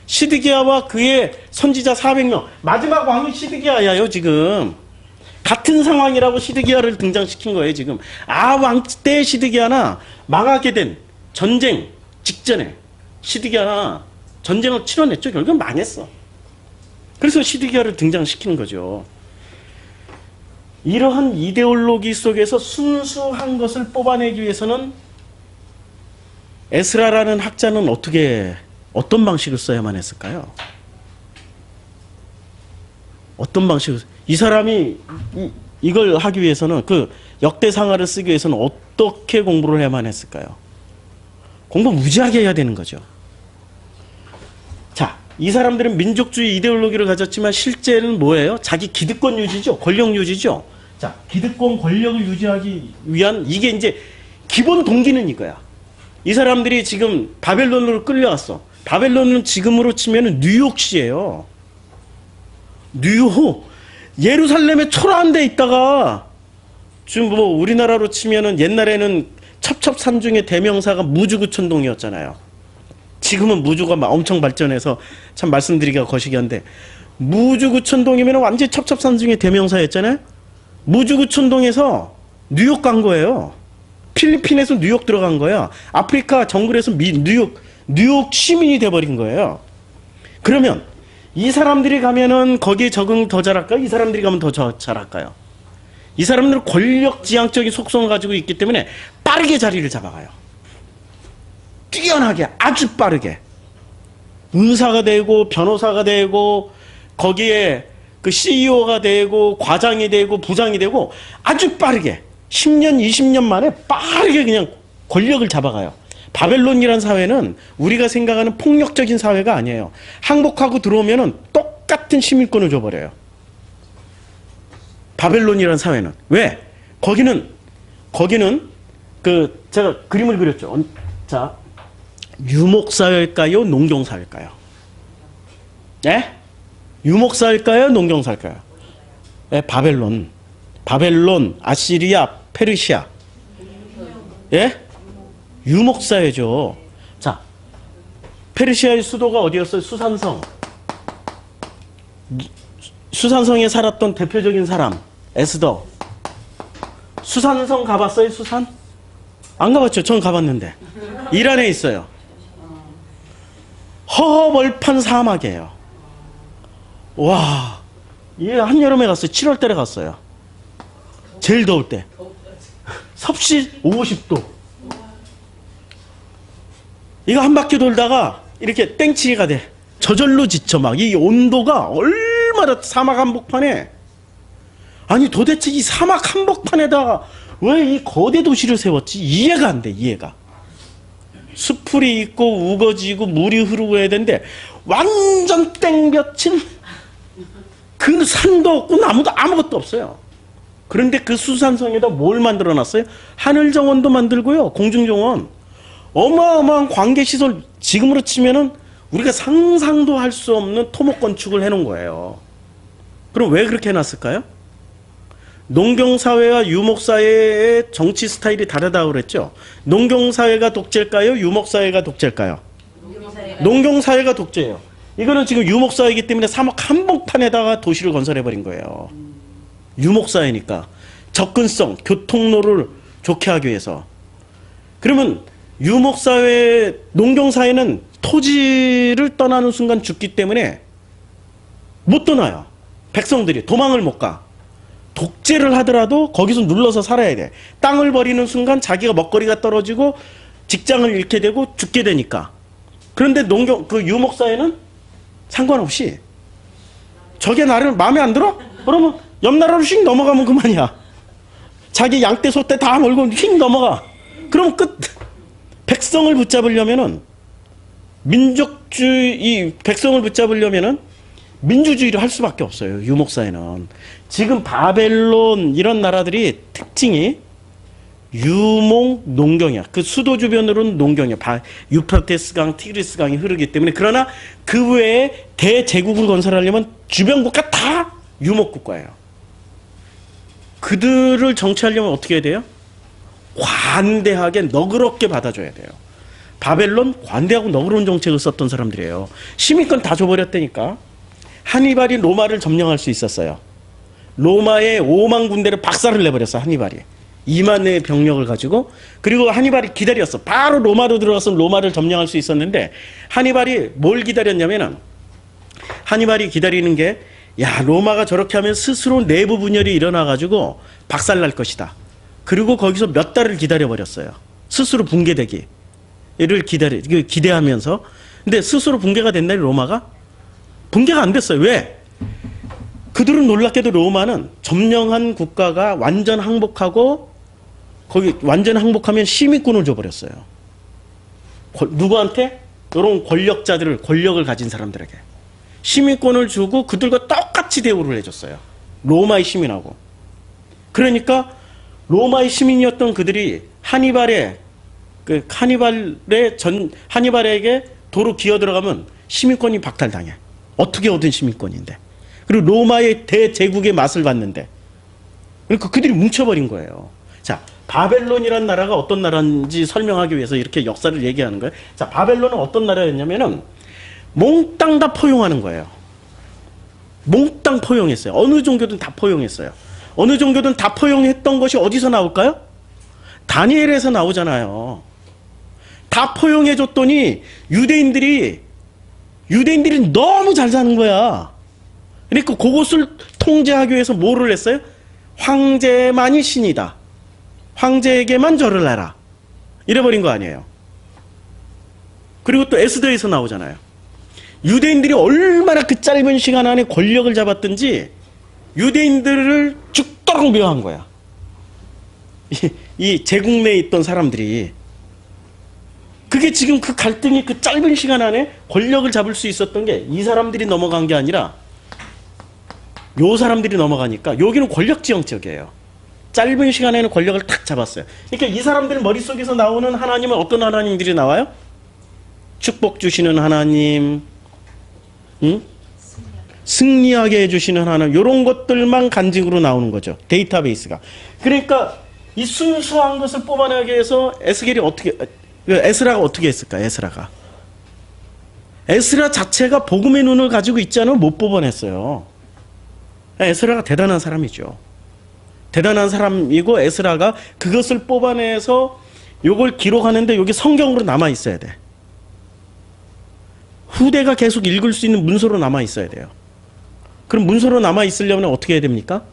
시드기야와 그의 선지자 400명. 마지막 왕이 시드기야예요. 지금 같은 상황이라고 시드기야를 등장시킨 거예요. 지금 아합 왕 때 시드기야나 망하게 된 전쟁, 직전에 시드기야나 전쟁을 치러냈죠. 결국은 망했어. 그래서 시드기야를 등장시키는 거죠. 이러한 이데올로기 속에서 순수한 것을 뽑아내기 위해서는 에스라라는 학자는 어떤 방식을 써야만 했을까요? 어떤 방식을, 이 사람이 이걸 하기 위해서는, 그 역대상하를 쓰기 위해서는 어떻게 공부를 해야만 했을까요? 공부 무지하게 해야 되는 거죠. 자, 이 사람들은 민족주의 이데올로기를 가졌지만 실제는 뭐예요? 자기 기득권 유지죠. 권력 유지죠. 자, 기득권 권력을 유지하기 위한, 이게 이제 기본 동기는 이거야. 이 사람들이 지금 바벨론으로 끌려왔어. 바벨론은 지금으로 치면 뉴욕시예요. 뉴욕. 예루살렘에 초라한 데 있다가 지금 뭐 우리나라로 치면은 옛날에는 첩첩산중의 대명사가 무주구천동이었잖아요. 지금은 무주가 엄청 발전해서 참 말씀드리기가 거시기한데, 무주구천동이면 완전히 첩첩산중의 대명사였잖아요. 무주구천동에서 뉴욕 간 거예요. 필리핀에서 뉴욕 들어간 거야. 아프리카 정글에서 뉴욕 시민이 돼버린 거예요. 그러면 이 사람들이 가면은 거기에 적응 더 잘할까요? 이 사람들이 가면 더 잘할까요? 이 사람들은 권력지향적인 속성을 가지고 있기 때문에 빠르게 자리를 잡아가요. 뛰어나게, 아주 빠르게. 의사가 되고 변호사가 되고 거기에 그 CEO가 되고 과장이 되고 부장이 되고 아주 빠르게 10년, 20년 만에 빠르게 그냥 권력을 잡아가요. 바벨론이라는 사회는 우리가 생각하는 폭력적인 사회가 아니에요. 항복하고 들어오면은 똑같은 시민권을 줘버려요. 바벨론이라는 사회는. 왜? 거기는 그 제가 그림을 그렸죠. 자, 유목사회일까요? 농경사회일까요? 네? 유목사회일까요? 농경사회일까요? 네, 바벨론, 아시리아, 페르시아. 예? 유목사회죠. 자, 페르시아의 수도가 어디였어요? 수산성. 수산성에 살았던 대표적인 사람, 에스더. 수산성 가봤어요? 수산? 안 가봤죠? 전 가봤는데. 이란에 있어요. 허허벌판 사막이에요. 와, 예, 한여름에 갔어요. 7월달에 갔어요. 제일 더울 때. 섭씨 50도. 이거 한 바퀴 돌다가 이렇게 땡치기가 돼. 저절로 지쳐. 막 이 온도가 얼마나, 사막 한복판에, 아니 도대체 이 사막 한복판에다가 왜 이 거대 도시를 세웠지? 이해가 안 돼. 이해가. 수풀이 있고 우거지고 물이 흐르고 해야 되는데 완전 땡볕인 그 산도 없고 나무도 아무것도 없어요. 그런데 그 수산성에다 뭘 만들어 놨어요? 하늘정원도 만들고요. 공중정원. 어마어마한 관계시설, 지금으로 치면은 우리가 상상도 할 수 없는 토목 건축을 해놓은 거예요. 그럼 왜 그렇게 해놨을까요? 농경사회와 유목사회의 정치 스타일이 다르다고 그랬죠. 농경사회가 독재일까요? 유목사회가 독재일까요? 농경사회가 독재예요. 이거는 지금 유목사회이기 때문에 사막 한복판에다가 도시를 건설해버린 거예요. 유목사회니까. 접근성, 교통로를 좋게 하기 위해서. 그러면 유목사회, 농경사회는 토지를 떠나는 순간 죽기 때문에 못 떠나요. 백성들이 도망을 못 가. 독재를 하더라도 거기서 눌러서 살아야 돼. 땅을 버리는 순간 자기가 먹거리가 떨어지고 직장을 잃게 되고 죽게 되니까. 그런데 그 유목사회는 상관없이, 저게 나를 마음에 안 들어? 그러면 옆 나라로 휙 넘어가면 그만이야. 자기 양떼 소떼 다 몰고 휙 넘어가. 그럼 끝. 백성을 붙잡으려면은 이 백성을 붙잡으려면은 민주주의를 할 수밖에 없어요. 유목사회는. 지금 바벨론 이런 나라들이 특징이 유목 농경이야. 그 수도 주변으로는 농경이야. 유프라테스 강, 티그리스 강이 흐르기 때문에. 그러나 그 외에 대제국을 건설하려면 주변 국가 다 유목 국가예요. 그들을 정치하려면 어떻게 해야 돼요? 관대하게 너그럽게 받아줘야 돼요. 바벨론 관대하고 너그러운 정책을 썼던 사람들이에요. 시민권 다 줘버렸다니까. 하니발이 로마를 점령할 수 있었어요. 로마의 5만 군대를 박살을 내버렸어, 하니발이. 2만의 병력을 가지고. 그리고 하니발이 기다렸어. 바로 로마로 들어갔으면 로마를 점령할 수 있었는데 하니발이 뭘 기다렸냐면은 하니발이 기다리는 게 야, 로마가 저렇게 하면 스스로 내부 분열이 일어나가지고 박살날 것이다. 그리고 거기서 몇 달을 기다려버렸어요. 스스로 붕괴되기를 기대하면서. 근데 스스로 붕괴가 됐나요, 로마가? 붕괴가 안 됐어요. 왜? 그들은 놀랍게도 로마는 점령한 국가가 완전 항복하고 거기 완전 항복하면 시민권을 줘버렸어요. 누구한테? 이런 권력을 가진 사람들에게. 시민권을 주고 그들과 똑같이 대우를 해줬어요. 로마의 시민하고. 그러니까 로마의 시민이었던 그들이 하니발에게 도로 기어 들어가면 시민권이 박탈당해. 어떻게 얻은 시민권인데. 그리고 로마의 대제국의 맛을 봤는데. 그러니까 그들이 뭉쳐버린 거예요. 자, 바벨론이란 나라가 어떤 나라인지 설명하기 위해서 이렇게 역사를 얘기하는 거예요. 자, 바벨론은 어떤 나라였냐면은 몽땅 다 포용하는 거예요. 몽땅 포용했어요. 어느 종교든 다 포용했어요. 어느 종교든 다 포용했던 것이 어디서 나올까요? 다니엘에서 나오잖아요. 다 포용해줬더니 유대인들이 너무 잘 사는 거야. 그러니까 그곳을 통제하기 위해서 뭐를 했어요? 황제만이 신이다. 황제에게만 절을 해라. 이래버린 거 아니에요. 그리고 또 에스더에서 나오잖아요. 유대인들이 얼마나 그 짧은 시간 안에 권력을 잡았든지 유대인들을 죽도록 미워한 거야. 이 제국 내에 있던 사람들이. 그게 지금 그 갈등이 그 짧은 시간 안에 권력을 잡을 수 있었던 게 이 사람들이 넘어간 게 아니라 요 사람들이 넘어가니까 여기는 권력지형 지역이에요. 짧은 시간에는 권력을 탁 잡았어요. 그러니까 이 사람들 머릿속에서 나오는 하나님은 어떤 하나님들이 나와요? 축복 주시는 하나님, 응? 승리하게 해주시는 하나님, 이런 것들만 간직으로 나오는 거죠. 데이터베이스가. 그러니까 이 순수한 것을 뽑아내기 위해서 에스라가 어떻게 했을까? 에스라 자체가 복음의 눈을 가지고 있지 않으면 못 뽑아냈어요. 에스라가 대단한 사람이죠. 대단한 사람이고 에스라가 그것을 뽑아내서 요걸 기록하는데 여기 성경으로 남아 있어야 돼. 후대가 계속 읽을 수 있는 문서로 남아 있어야 돼요. 그럼 문서로 남아 있으려면 어떻게 해야 됩니까?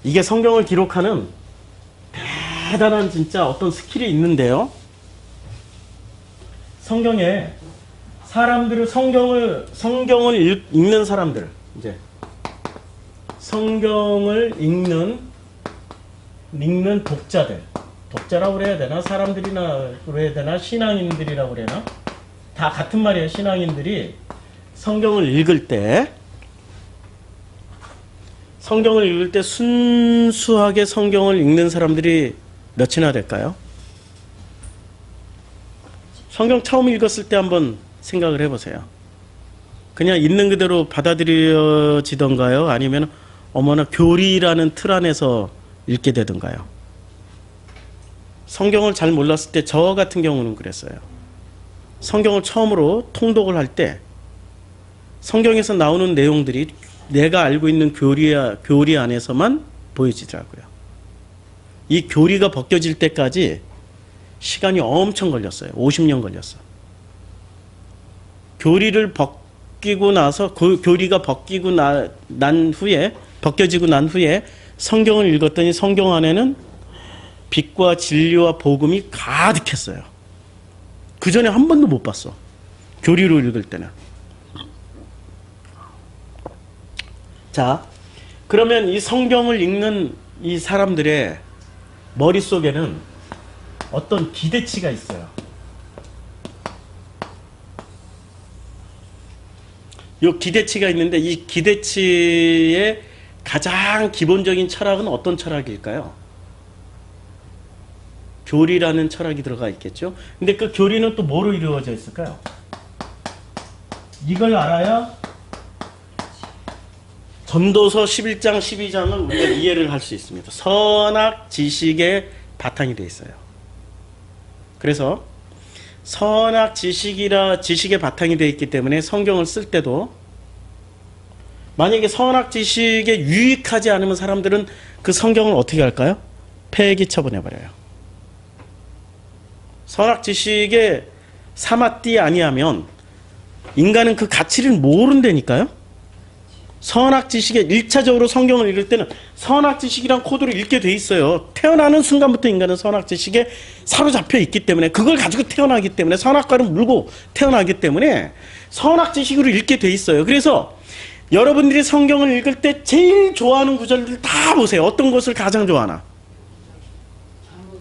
이게 성경을 기록하는 대단한 진짜 어떤 스킬이 있는데요. 성경에 사람들을 성경을 읽는 사람들, 이제 성경을 읽는 독자라고 그래야 되나? 사람들이나 그래야 되나? 신앙인들이라고 그래나? 다 같은 말이에요. 신앙인들이 성경을 읽을 때 순수하게 성경을 읽는 사람들이 몇이나 될까요? 성경 처음 읽었을 때 한번 생각을 해보세요. 그냥 있는 그대로 받아들여지던가요? 아니면 어머나 교리라는 틀 안에서 읽게 되던가요? 성경을 잘 몰랐을 때 저 같은 경우는 그랬어요. 성경을 처음으로 통독을 할 때 성경에서 나오는 내용들이 내가 알고 있는 교리 안에서만 보여지더라고요. 이 교리가 벗겨질 때까지 시간이 엄청 걸렸어요. 50년 걸렸어. 교리를 벗기고 나서 그 교리가 벗겨지고 난 후에 성경을 읽었더니 성경 안에는 빛과 진리와 복음이 가득했어요. 그 전에 한 번도 못 봤어. 교리로 읽을 때는. 자, 그러면 이 성경을 읽는 이 사람들의 머릿속에는 어떤 기대치가 있어요. 이 기대치가 있는데 이 기대치의 가장 기본적인 철학은 어떤 철학일까요? 교리라는 철학이 들어가 있겠죠. 근데 그 교리는 또 뭐로 이루어져 있을까요? 이걸 알아야 전도서 11장 12장을 우리가 이해를 할 수 있습니다. 선악 지식의 바탕이 되어 있어요. 그래서 선악 지식의 바탕이 되어 있기 때문에 성경을 쓸 때도 만약에 선악 지식에 유익하지 않으면 사람들은 그 성경을 어떻게 할까요? 폐기 처분해버려요. 선악 지식에 삼았디 아니하면 인간은 그 가치를 모른다니까요. 선악 지식에 1차적으로 성경을 읽을 때는 선악 지식이란 코드를 읽게 돼 있어요. 태어나는 순간부터 인간은 선악 지식에 사로잡혀 있기 때문에, 그걸 가지고 태어나기 때문에, 선악과를 물고 태어나기 때문에 선악 지식으로 읽게 돼 있어요. 그래서 여러분들이 성경을 읽을 때 제일 좋아하는 구절들 다 보세요. 어떤 것을 가장 좋아하나?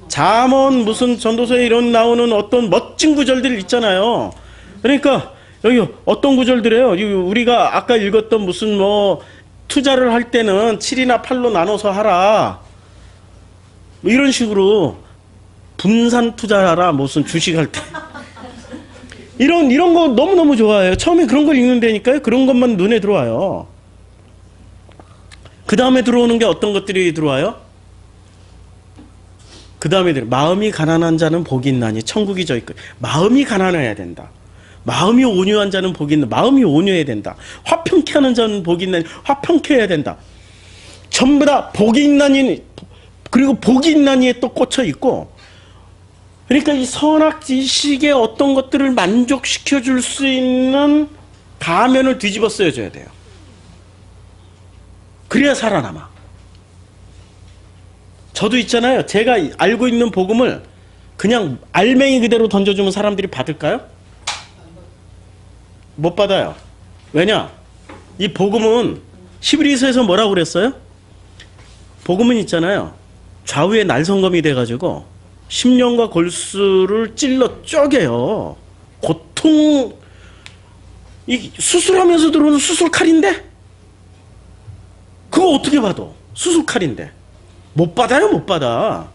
잠언 무슨 전도서에 이런 나오는 어떤 멋진 구절들 있잖아요. 그러니까 여기 어떤 구절들이에요? 우리가 아까 읽었던 무슨 뭐 투자를 할 때는 7이나 8로 나눠서 하라, 뭐 이런 식으로 분산 투자하라, 무슨 주식할 때 이런 거 너무너무 좋아해요. 처음에 그런 걸 읽는다니까요. 그런 것만 눈에 들어와요. 그 다음에 들어오는 게 어떤 것들이 들어와요? 그 다음에 마음이 가난한 자는 복이 있나니 천국이 저 있고. 마음이 가난해야 된다. 마음이 온유한 자는 복이 있나. 마음이 온유해야 된다. 화평케 하는 자는 복이 있나니 화평케 해야 된다. 전부 다 복이 있나니, 그리고 복이 있나니에 또 꽂혀 있고. 그러니까 이 선악 지식의 어떤 것들을 만족시켜 줄 수 있는 가면을 뒤집어 쓰여줘야 돼요. 그래야 살아남아. 저도 있잖아요. 제가 알고 있는 복음을 그냥 알맹이 그대로 던져주면 사람들이 받을까요? 못 받아요. 왜냐? 이 복음은 히브리서에서 뭐라고 그랬어요? 복음은 있잖아요. 좌우에 날성검이 돼가지고 심령과 골수를 찔러 쪼개요. 고통, 이 수술하면서 들어오는 수술칼인데? 그거 어떻게 봐도 수술칼인데. 못 받아요, 못 받아.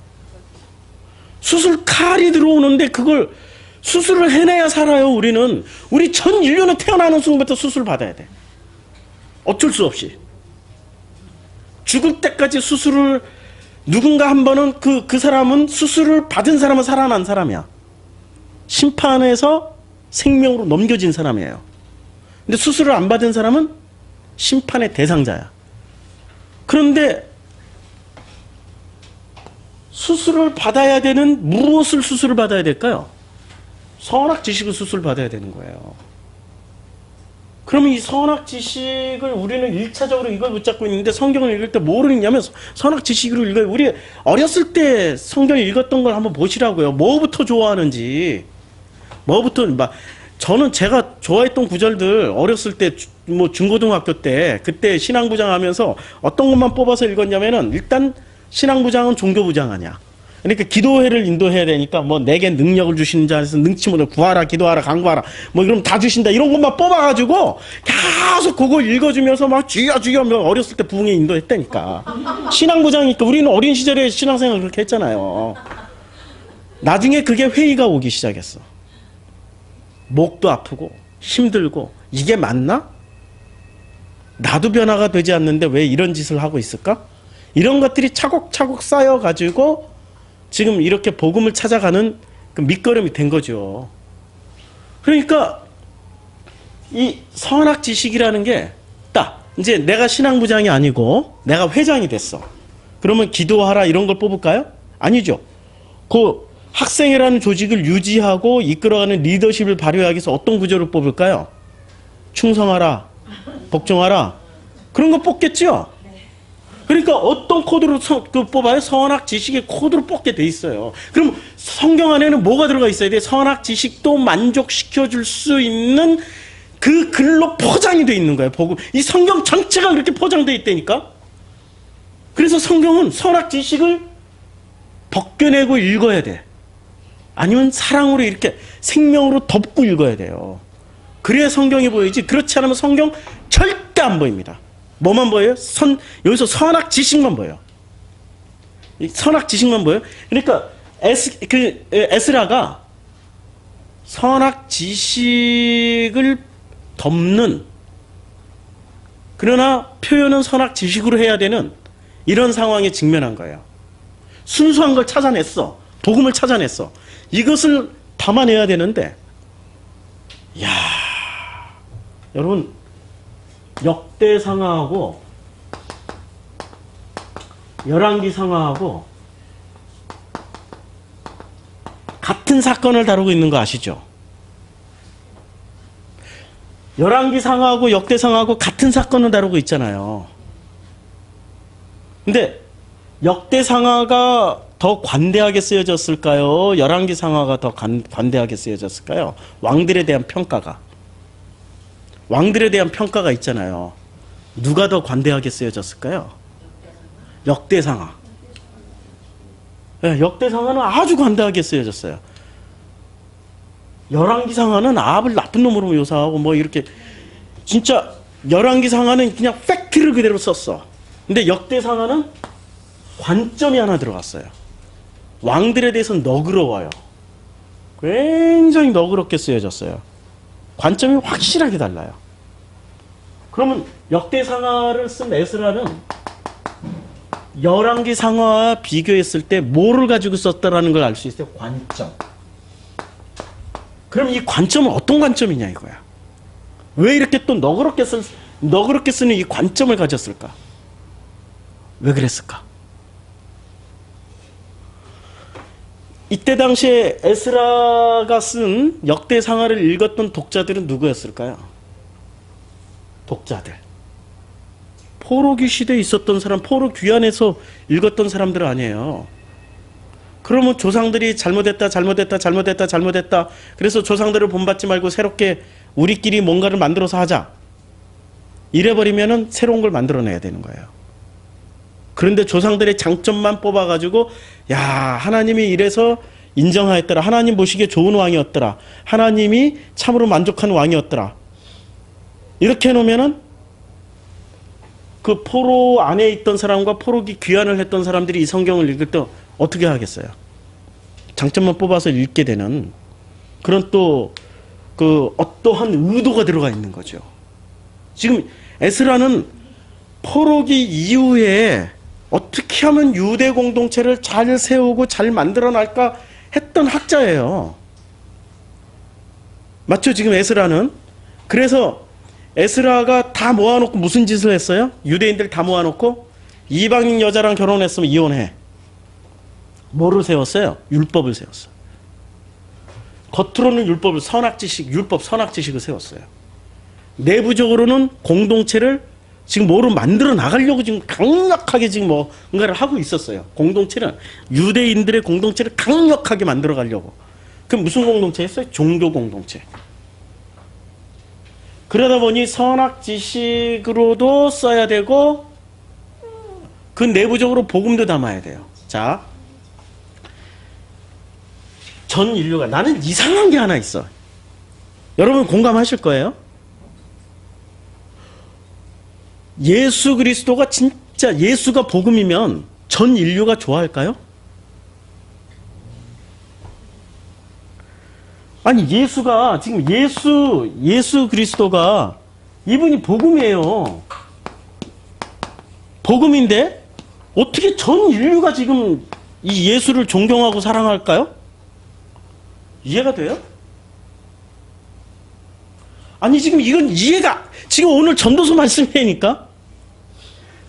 수술칼이 들어오는데 그걸 수술을 해내야 살아요, 우리는. 우리 전 인류는 태어나는 순간부터 수술 받아야 돼. 어쩔 수 없이. 죽을 때까지 수술을, 누군가 한 번은 그 사람은 수술을 받은 사람은 살아난 사람이야. 심판에서 생명으로 넘겨진 사람이에요. 근데 수술을 안 받은 사람은 심판의 대상자야. 그런데 수술을 받아야 되는, 무엇을 수술을 받아야 될까요? 선악 지식을 수술 받아야 되는 거예요. 그러면 이 선악 지식을 우리는 1차적으로 이걸 붙잡고 있는데, 성경을 읽을 때 뭐를 읽냐면 선악 지식으로 읽어요. 우리 어렸을 때 성경을 읽었던 걸 한번 보시라고요. 뭐부터 좋아하는지. 뭐부터, 저는 제가 좋아했던 구절들 어렸을 때, 뭐 중고등학교 때, 그때 신앙부장 하면서 어떤 것만 뽑아서 읽었냐면은, 일단 신앙부장은 종교부장 아니야. 그러니까 기도회를 인도해야 되니까 뭐 내게 능력을 주시는 자에서 능치 못해 구하라, 기도하라, 간구하라, 뭐 이러면 다 주신다, 이런 것만 뽑아가지고 계속 그걸 읽어주면서 막 주여 주여, 어렸을 때 부흥에 인도했다니까. 신앙부장이니까. 우리는 어린 시절에 신앙생활을 그렇게 했잖아요. 나중에 그게 회의가 오기 시작했어. 목도 아프고 힘들고, 이게 맞나? 나도 변화가 되지 않는데 왜 이런 짓을 하고 있을까? 이런 것들이 차곡차곡 쌓여가지고 지금 이렇게 복음을 찾아가는 그 밑거름이 된 거죠. 그러니까 이 선악 지식이라는 게 딱 이제 내가 신앙부장이 아니고 내가 회장이 됐어. 그러면 기도하라 이런 걸 뽑을까요? 아니죠. 그 학생회라는 조직을 유지하고 이끌어가는 리더십을 발휘하기 위해서 어떤 구조를 뽑을까요? 충성하라, 복종하라, 그런 거 뽑겠죠. 그러니까 어떤 코드로 뽑아요? 선악 지식의 코드로 뽑게 돼 있어요. 그럼 성경 안에는 뭐가 들어가 있어야 돼? 선악 지식도 만족시켜 줄 수 있는 그 글로 포장이 돼 있는 거예요. 복음. 이 성경 전체가 그렇게 포장돼 있다니까. 그래서 성경은 선악 지식을 벗겨내고 읽어야 돼. 아니면 사랑으로 이렇게 생명으로 덮고 읽어야 돼요. 그래야 성경이 보이지. 그렇지 않으면 성경 절대 안 보입니다. 뭐만 보여요? 여기서 선악 지식만 보여요. 선악 지식만 보여요. 그러니까 에스라가 선악 지식을 덮는, 그러나 표현은 선악 지식으로 해야 되는 이런 상황에 직면한 거예요. 순수한 걸 찾아냈어. 복음을 찾아냈어. 이것을 담아내야 되는데, 이야, 여러분, 역대상하하고 열왕기상하하고 같은 사건을 다루고 있는 거 아시죠? 열왕기상하하고 역대상하하고 같은 사건을 다루고 있잖아요. 근데 역대상하가 더 관대하게 쓰여졌을까요? 열왕기상하가 더 관대하게 쓰여졌을까요? 왕들에 대한 평가가. 왕들에 대한 평가가 있잖아요. 누가 더 관대하게 쓰여졌을까요? 역대상하. 네, 역대상하는 아주 관대하게 쓰여졌어요. 열왕기상하는 아합을 나쁜 놈으로 묘사하고 뭐 이렇게 진짜 열왕기상하는 그냥 팩트를 그대로 썼어. 근데 역대상하는 관점이 하나 들어갔어요. 왕들에 대해서는 너그러워요. 굉장히 너그럽게 쓰여졌어요. 관점이 확실하게 달라요. 그러면 역대상하를 쓴 에스라는 열왕기상하와 비교했을 때 뭐를 가지고 썼다라는 걸 알 수 있어요. 관점. 그럼 이 관점은 어떤 관점이냐 이거야. 왜 이렇게 또 너그럽게 쓰는 이 관점을 가졌을까? 왜 그랬을까? 이때 당시에 에스라가 쓴 역대상하를 읽었던 독자들은 누구였을까요? 독자들. 포로기 시대에 있었던 사람, 포로 귀환에서 읽었던 사람들 아니에요. 그러면 조상들이 잘못했다. 그래서 조상들을 본받지 말고 새롭게 우리끼리 뭔가를 만들어서 하자. 이래버리면은 새로운 걸 만들어내야 되는 거예요. 그런데 조상들의 장점만 뽑아가지고 야 하나님이 이래서 인정하였더라. 하나님 보시기에 좋은 왕이었더라. 하나님이 참으로 만족한 왕이었더라. 이렇게 해놓으면은 그 포로 안에 있던 사람과 포로기 귀환을 했던 사람들이 이 성경을 읽을 때 어떻게 하겠어요? 장점만 뽑아서 읽게 되는 그런 또 그 어떠한 의도가 들어가 있는 거죠. 지금 에스라는 포로기 이후에 어떻게 하면 유대 공동체를 잘 세우고 잘 만들어 날까 했던 학자예요. 맞죠? 지금 에스라는. 그래서 에스라가 다 모아놓고 무슨 짓을 했어요? 유대인들 다 모아놓고 이방인 여자랑 결혼했으면 이혼해. 뭐를 세웠어요? 율법을 세웠어요. 겉으로는 율법을 율법 선악지식을 세웠어요. 내부적으로는 공동체를 지금 뭐로 만들어 나가려고 지금 강력하게 지금 뭔가를 하고 있었어요. 공동체는 유대인들의 공동체를 강력하게 만들어 가려고. 그럼 무슨 공동체 했어요? 종교 공동체. 그러다 보니 선악지식으로도 써야 되고 그 내부적으로 복음도 담아야 돼요. 자, 전 인류가 나는 이상한 게 하나 있어. 여러분 공감하실 거예요. 예수 그리스도가 진짜 예수가 복음이면 전 인류가 좋아할까요? 아니 예수가 지금 예수 그리스도가 이분이 복음이에요. 복음인데 어떻게 전 인류가 지금 이 예수를 존경하고 사랑할까요? 이해가 돼요? 아니 지금 이건 이해가 지금 오늘 전도서 말씀이니까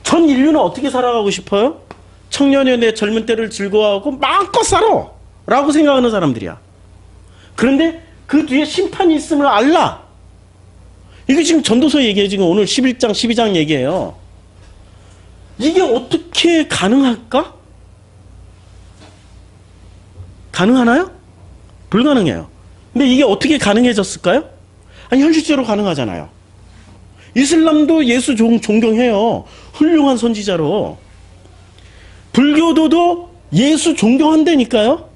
전 인류는 어떻게 살아가고 싶어요? 청년의 내 젊은 때를 즐거워하고 마음껏 살아 라고 생각하는 사람들이야. 그런데 그 뒤에 심판이 있음을 알라. 이게 지금 전도서 얘기예요. 지금 오늘 11장 12장 얘기예요. 이게 어떻게 가능할까? 가능하나요? 불가능해요. 근데 이게 어떻게 가능해졌을까요? 아니 현실적으로 가능하잖아요. 이슬람도 예수 존경해요. 훌륭한 선지자로. 불교도도 예수 존경한다니까요.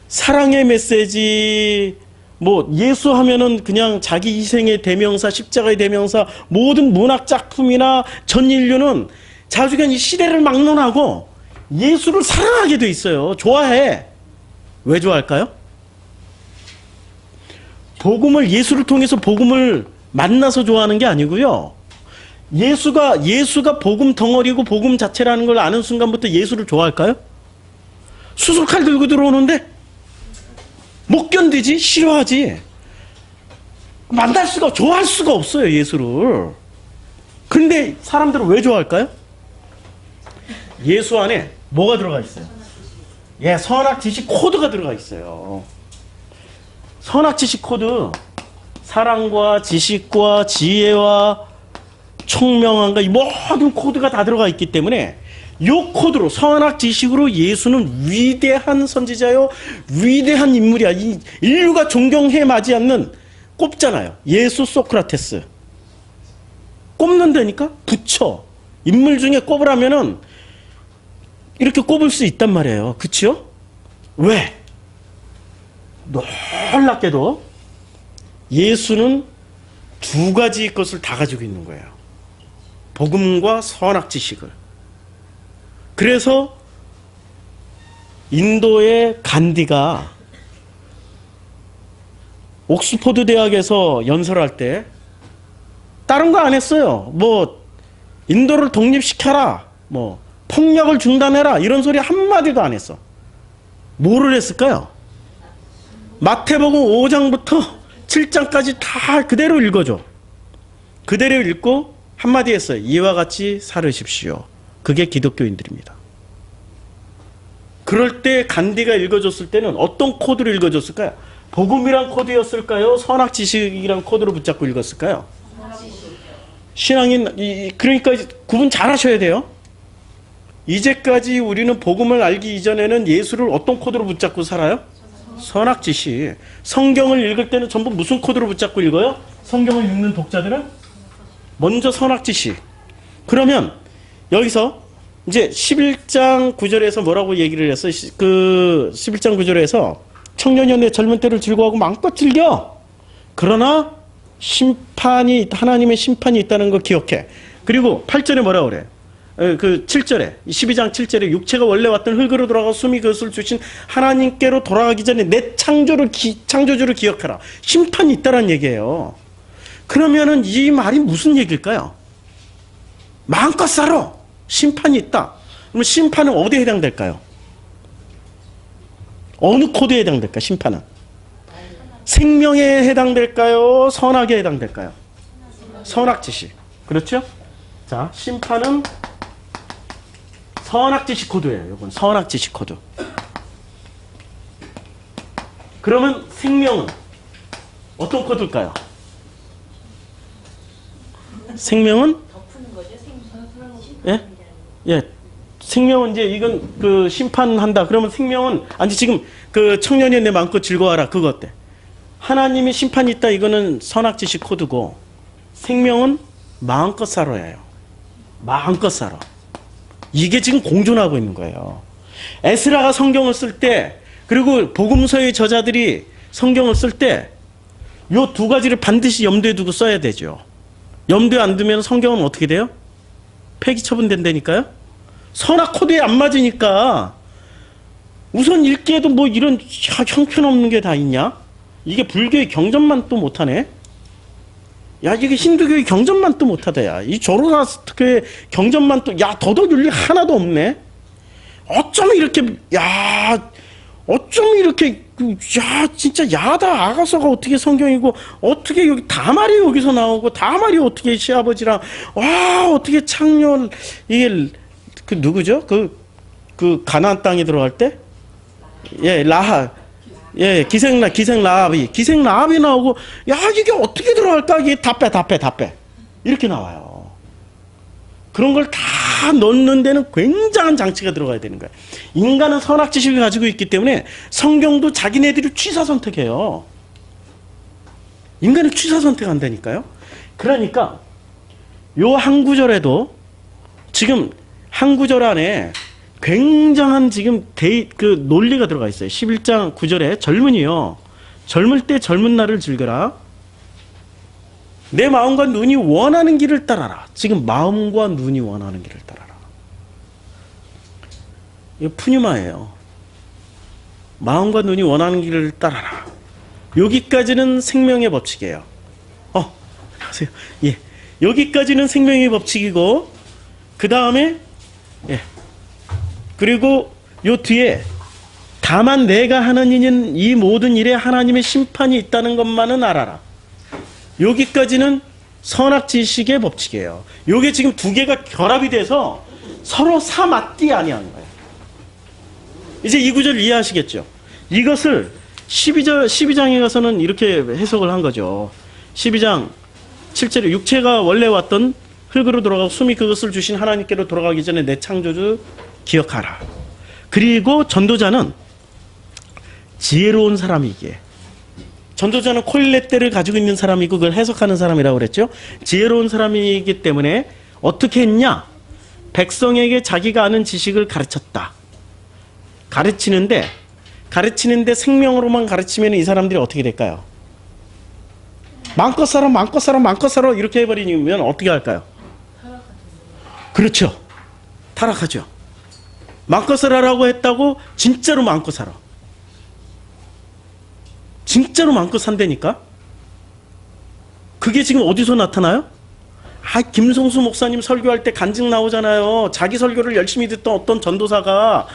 사랑의 메시지, 뭐 예수 하면은 그냥 자기 희생의 대명사, 십자가의 대명사, 모든 문학 작품이나 전 인류는 자주간 이 시대를 막론하고 예수를 사랑하게 돼 있어요. 좋아해. 왜 좋아할까요? 예수를 통해서 복음을 만나서 좋아하는 게 아니고요. 예수가 복음 덩어리고 복음 자체라는 걸 아는 순간부터 예수를 좋아할까요? 수술칼 들고 들어오는데 못 견디지, 싫어하지. 만날 수가, 좋아할 수가 없어요, 예수를. 그런데 사람들은 왜 좋아할까요? 예수 안에 뭐가 들어가 있어요? 예, 선악 지식 코드가 들어가 있어요. 선악 지식 코드, 사랑과 지식과 지혜와 총명함과 이 모든 코드가 다 들어가 있기 때문에 이 코드로, 선악 지식으로 예수는 위대한 선지자요, 위대한 인물이야. 이 인류가 존경해 마지 않는, 꼽잖아요. 예수, 소크라테스. 꼽는다니까? 붙여. 인물 중에 꼽으라면은 이렇게 꼽을 수 있단 말이에요. 그치요? 왜? 놀랍게도 예수는 두 가지 것을 다 가지고 있는 거예요. 복음과 선악 지식을. 그래서 인도의 간디가 옥스퍼드 대학에서 연설할 때 다른 거 안 했어요. 뭐 인도를 독립시켜라, 뭐 폭력을 중단해라, 이런 소리 한마디도 안 했어. 뭐를 했을까요? 마태복음 5장부터 7장까지 다 그대로 읽어줘. 그대로 읽고 한마디 했어요. 이와 같이 살으십시오. 그게 기독교인들입니다. 그럴 때 간디가 읽어줬을 때는 어떤 코드로 읽어줬을까요? 복음이란 코드였을까요? 선악 지식이란 코드로 붙잡고 읽었을까요? 신앙인, 그러니까 구분 잘 하셔야 돼요. 이제까지 우리는 복음을 알기 이전에는 예수를 어떤 코드로 붙잡고 살아요? 선악 지식. 성경을 읽을 때는 전부 무슨 코드로 붙잡고 읽어요? 성경을 읽는 독자들은 먼저 선악 지식. 그러면 여기서 이제 11장 9절에서 뭐라고 얘기를 했어요? 그 11장 9절에서 청년이 내 젊은 때를 즐거워하고 마음껏 즐겨. 그러나 심판이, 하나님의 심판이 있다는 거 기억해. 그리고 8절에 뭐라고 그래? 그 7절에, 12장 7절에 육체가 원래 왔던 흙으로 돌아가 숨이 그것을 주신 하나님께로 돌아가기 전에 내 창조주를 기억하라. 심판이 있다는 얘기예요. 그러면은 이 말이 무슨 얘기일까요? 마음껏 살아. 심판이 있다. 그럼 심판은 어디에 해당될까요? 어느 코드에 해당될까요? 심판은 생명에 해당될까요? 선악에 해당될까요? 선악 지식. 그렇죠? 자, 심판은 선악 지식 코드예요. 이건 선악 지식 코드. 그러면 생명은 어떤 코드일까요? 생명은 예? 예. 생명은 이제 이건 그 심판한다. 그러면 생명은 아니 지금 그 청년이 내 마음껏 즐거워하라. 그거 어때? 하나님의 심판이 있다. 이거는 선악 지식 코드고 생명은 마음껏 살아야 해요. 마음껏 살아. 이게 지금 공존하고 있는 거예요. 에스라가 성경을 쓸 때, 그리고 복음서의 저자들이 성경을 쓸 때 요 두 가지를 반드시 염두에 두고 써야 되죠. 염두에 안 두면 성경은 어떻게 돼요? 폐기 처분된다니까요. 선악 코드에 안 맞으니까 우선 읽기에도 뭐 이런 형편없는 게 다 있냐? 이게 불교의 경전만 또 못하네. 야, 이게 힌두교의 경전만 또 못하다. 야, 이 조로아스트교의 경전만 또, 야, 더덕윤리 하나도 없네. 어쩜 이렇게, 야, 어쩜 이렇게, 야, 진짜 야다. 아가서가 어떻게 성경이고, 어떻게 여기 다말이 여기서 나오고, 다말이 어떻게 시아버지랑, 와, 어떻게 창렬, 이게, 그 누구죠? 그 가나안 땅에 들어갈 때? 예, 라하. 예, 기생 라합이 나오고, 야, 이게 어떻게 들어갈까? 이게 다 빼. 이렇게 나와요. 그런 걸 다 넣는 데는 굉장한 장치가 들어가야 되는 거예요. 인간은 선악 지식을 가지고 있기 때문에 성경도 자기네들이 취사 선택해요. 인간은 취사 선택한다니까요. 그러니까 요 한 구절에도 지금 한 구절 안에 굉장한 지금 그 논리가 들어가 있어요. 11장 9절에 젊은이요. 젊을 때 젊은 날을 즐겨라. 내 마음과 눈이 원하는 길을 따라라. 지금 마음과 눈이 원하는 길을 따라라. 이거 푸뉴마예요. 마음과 눈이 원하는 길을 따라라. 여기까지는 생명의 법칙이에요. 안녕하세요. 예. 여기까지는 생명의 법칙이고, 그 다음에, 예. 그리고 요 뒤에 다만 내가 하는 일은 이 모든 일에 하나님의 심판이 있다는 것만은 알아라. 여기까지는 선악지식의 법칙이에요. 요게 지금 두 개가 결합이 돼서 서로 사맞디 아니하는 거예요. 이제 이 구절 이해하시겠죠? 이것을 12장에 가서는 이렇게 해석을 한 거죠. 12장 7절에 육체가 원래 왔던 흙으로 돌아가고 숨이 그것을 주신 하나님께로 돌아가기 전에 내 창조주 기억하라. 그리고 전도자는 지혜로운 사람이기에, 전도자는 콜렛대를 가지고 있는 사람이고 그걸 해석하는 사람이라고 그랬죠. 지혜로운 사람이기 때문에 어떻게 했냐? 백성에게 자기가 아는 지식을 가르쳤다. 가르치는데 생명으로만 가르치면 이 사람들이 어떻게 될까요? 마음껏 살아 마음껏 살아 마음껏 살아 이렇게 해버리면 어떻게 할까요? 그렇죠. 타락하죠. 마음껏 살아라고 했다고 진짜로 마음껏 살아. 진짜로 마음껏 산다니까? 그게 지금 어디서 나타나요? 김성수 목사님 설교할 때 간증 나오잖아요. 자기 설교를 열심히 듣던 어떤 전도사가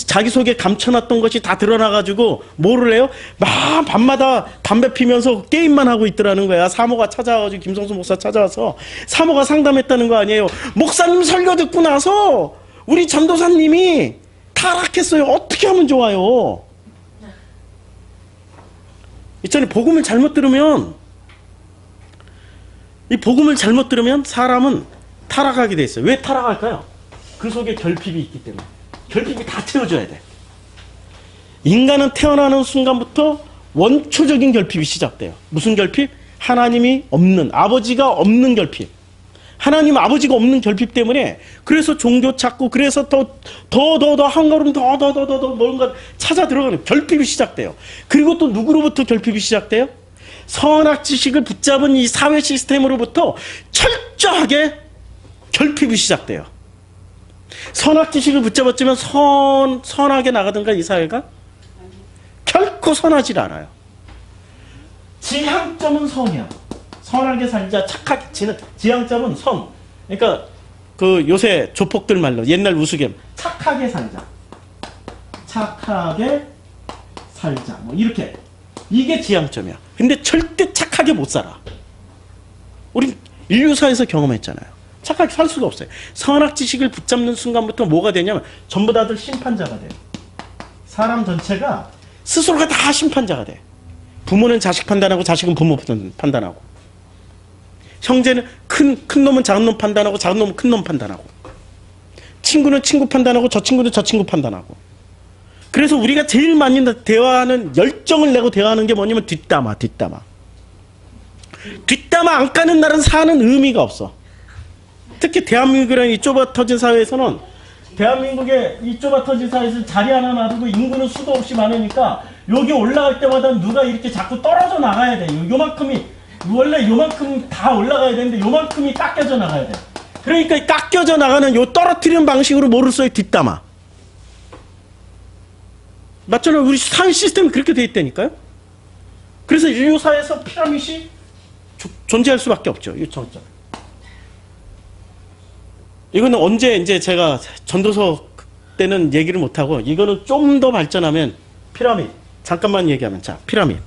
자기 속에 감춰놨던 것이 다 드러나가지고 뭐를 해요? 막 밤마다 담배 피면서 게임만 하고 있더라는 거야. 사모가 찾아와가지고 김성수 목사 찾아와서 사모가 상담했다는 거 아니에요. 목사님 설교 듣고 나서 우리 전도사님이 타락했어요. 어떻게 하면 좋아요? 있잖아요. 복음을 잘못 들으면 사람은 타락하게 돼 있어요. 왜 타락할까요? 그 속에 결핍이 있기 때문에. 결핍이 다 채워줘야 돼. 인간은 태어나는 순간부터 원초적인 결핍이 시작돼요. 무슨 결핍? 하나님이 없는, 아버지가 없는 결핍. 하나님 아버지가 없는 결핍 때문에 그래서 종교 찾고 그래서 더 한 걸음 더 뭔가 찾아 들어가는 결핍이 시작돼요. 그리고 또 누구로부터 결핍이 시작돼요? 선악 지식을 붙잡은 이 사회 시스템으로부터 철저하게 결핍이 시작돼요. 선악 지식을 붙잡았지만 선하게 나가든가 이 사회가 결코 선하지 않아요. 지향점은 선이야. 선하게 살자, 착하게 지는 지향점은 선. 그러니까 그 요새 조폭들 말로 옛날 우스갯 착하게 살자, 착하게 살자, 뭐 이렇게 이게 지향점이야. 근데 절대 착하게 못 살아. 우리 인류사에서 경험했잖아요. 착하게 살 수가 없어요. 선악 지식을 붙잡는 순간부터 뭐가 되냐면 전부 다들 심판자가 돼요. 사람 전체가 스스로가 다 심판자가 돼. 부모는 자식 판단하고 자식은 부모 판단하고. 형제는 큰 놈은 작은 놈 판단하고 작은 놈은 큰 놈 판단하고. 친구는 친구 판단하고 저 친구는 저 친구 판단하고. 그래서 우리가 제일 많이 대화하는 열정을 내고 대화하는 게 뭐냐면 뒷담화. 뒷담화 안 까는 날은 사는 의미가 없어. 특히 대한민국이라는 이 좁아 터진 사회에서는 대한민국의 이 좁아 터진 사회에서 자리 하나 놔두고 인구는 수도 없이 많으니까 여기 올라갈 때마다 누가 이렇게 자꾸 떨어져 나가야 돼. 요만큼이 원래 요만큼 다 올라가야 되는데 요만큼이 깎여져 나가야 돼. 그러니까 이 깎여져 나가는 요 떨어뜨리는 방식으로 뭐를 써요? 뒷담화. 맞잖아요. 우리 사회 시스템이 그렇게 돼 있다니까요. 그래서 인류 사회에서 피라밋이 존재할 수밖에 없죠. 이 정점. 이거는 언제 이제 제가 전도서 때는 얘기를 못 하고 이거는 좀 더 발전하면 피라밋. 잠깐만 얘기하면 자 피라밋.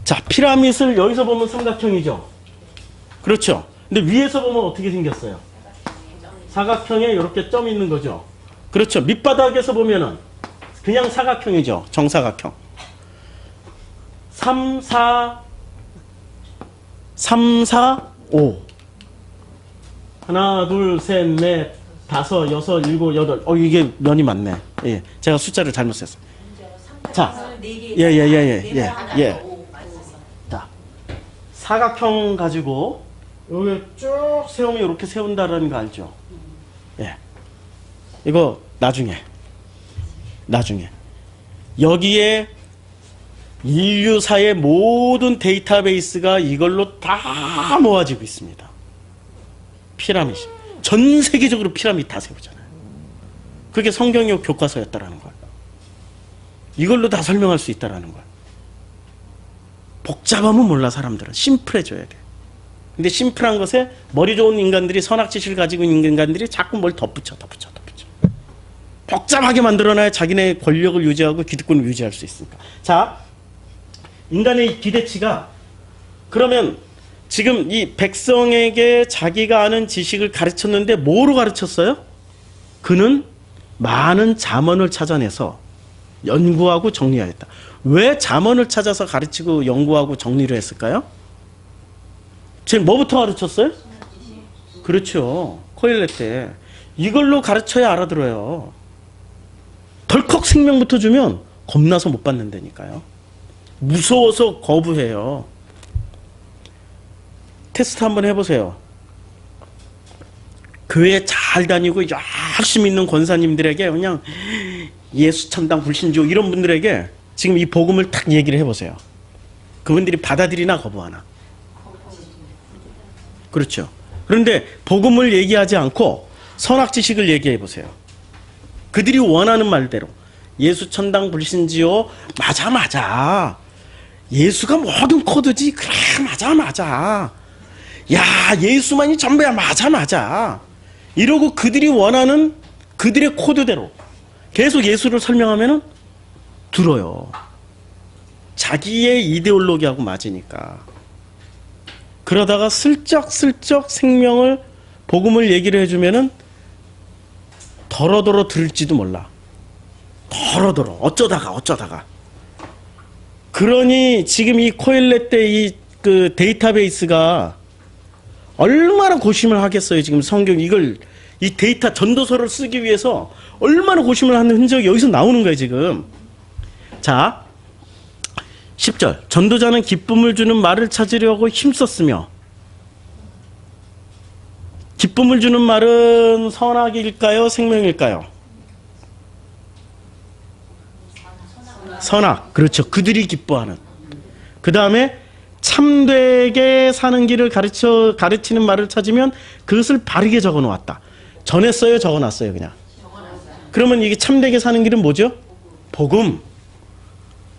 자 피라밋을 여기서 보면 삼각형이죠. 그렇죠. 근데 위에서 보면 어떻게 생겼어요? 사각형에 이렇게 점 있는 거죠. 그렇죠. 밑바닥에서 보면은 그냥 사각형이죠. 정사각형. 3, 4, 5. 하나, 둘, 셋, 넷, 다섯, 여섯, 일곱, 여덟. 이게 면이 많네. 예, 제가 숫자를 잘못 셌어요. 자, 예. 자, 사각형 가지고 여기 쭉 세우면 이렇게 세운다라는 거 알죠? 예. 이거 나중에 여기에 인류사의 모든 데이터베이스가 이걸로 다 모아지고 있습니다. 피라밋이. 전 세계적으로 피라밋 다 세우잖아요. 그게 성경의 교과서였다라는 거예요. 이걸로 다 설명할 수 있다라는 거예요. 복잡하면 몰라 사람들은. 심플해져야 돼. 근데 심플한 것에 머리 좋은 인간들이 선악 지식을 가지고 있는 인간들이 자꾸 뭘 덧붙여. 복잡하게 만들어놔야 자기네 권력을 유지하고 기득권을 유지할 수 있으니까. 자, 인간의 기대치가 그러면 지금 이 백성에게 자기가 아는 지식을 가르쳤는데 뭐로 가르쳤어요? 그는 많은 잠언을 찾아내서 연구하고 정리하였다. 왜 잠언을 찾아서 가르치고 연구하고 정리를 했을까요? 지금 뭐부터 가르쳤어요? 그렇죠. 코엘렛 때. 이걸로 가르쳐야 알아들어요. 덜컥 생명부터 주면 겁나서 못 받는다니까요. 무서워서 거부해요. 테스트 한번 해보세요. 교회 잘 다니고 열심히 있는 권사님들에게 그냥 예수 천당 불신주 이런 분들에게 지금 이 복음을 탁 얘기를 해보세요. 그분들이 받아들이나 거부하나? 그렇죠. 그런데 복음을 얘기하지 않고 선악지식을 얘기해 보세요. 그들이 원하는 말대로 예수 천당 불신지요. 맞아. 예수가 모든 코드지. 그래 맞아. 야 예수만이 전부야. 맞아. 이러고 그들이 원하는 그들의 코드대로 계속 예수를 설명하면은 들어요. 자기의 이데올로기하고 맞으니까. 그러다가 슬쩍슬쩍 생명을 복음을 얘기를 해주면은 더러더러 들을지도 몰라. 더러더러 어쩌다가. 그러니 지금 이 코엘렛 때 이 그 데이터베이스가 얼마나 고심을 하겠어요. 지금 성경 이걸 이 데이터 전도서를 쓰기 위해서 얼마나 고심을 하는 흔적이 여기서 나오는 거예요 지금. 자 10절 전도자는 기쁨을 주는 말을 찾으려고 힘썼으며 기쁨을 주는 말은 선악일까요? 생명일까요? 선악. 그렇죠. 그들이 기뻐하는. 그 다음에 참되게 사는 길을 가르치는 말을 찾으면 그것을 바르게 적어 놓았다. 전했어요? 적어 놨어요? 그냥. 그러면 이게 참되게 사는 길은 뭐죠? 복음.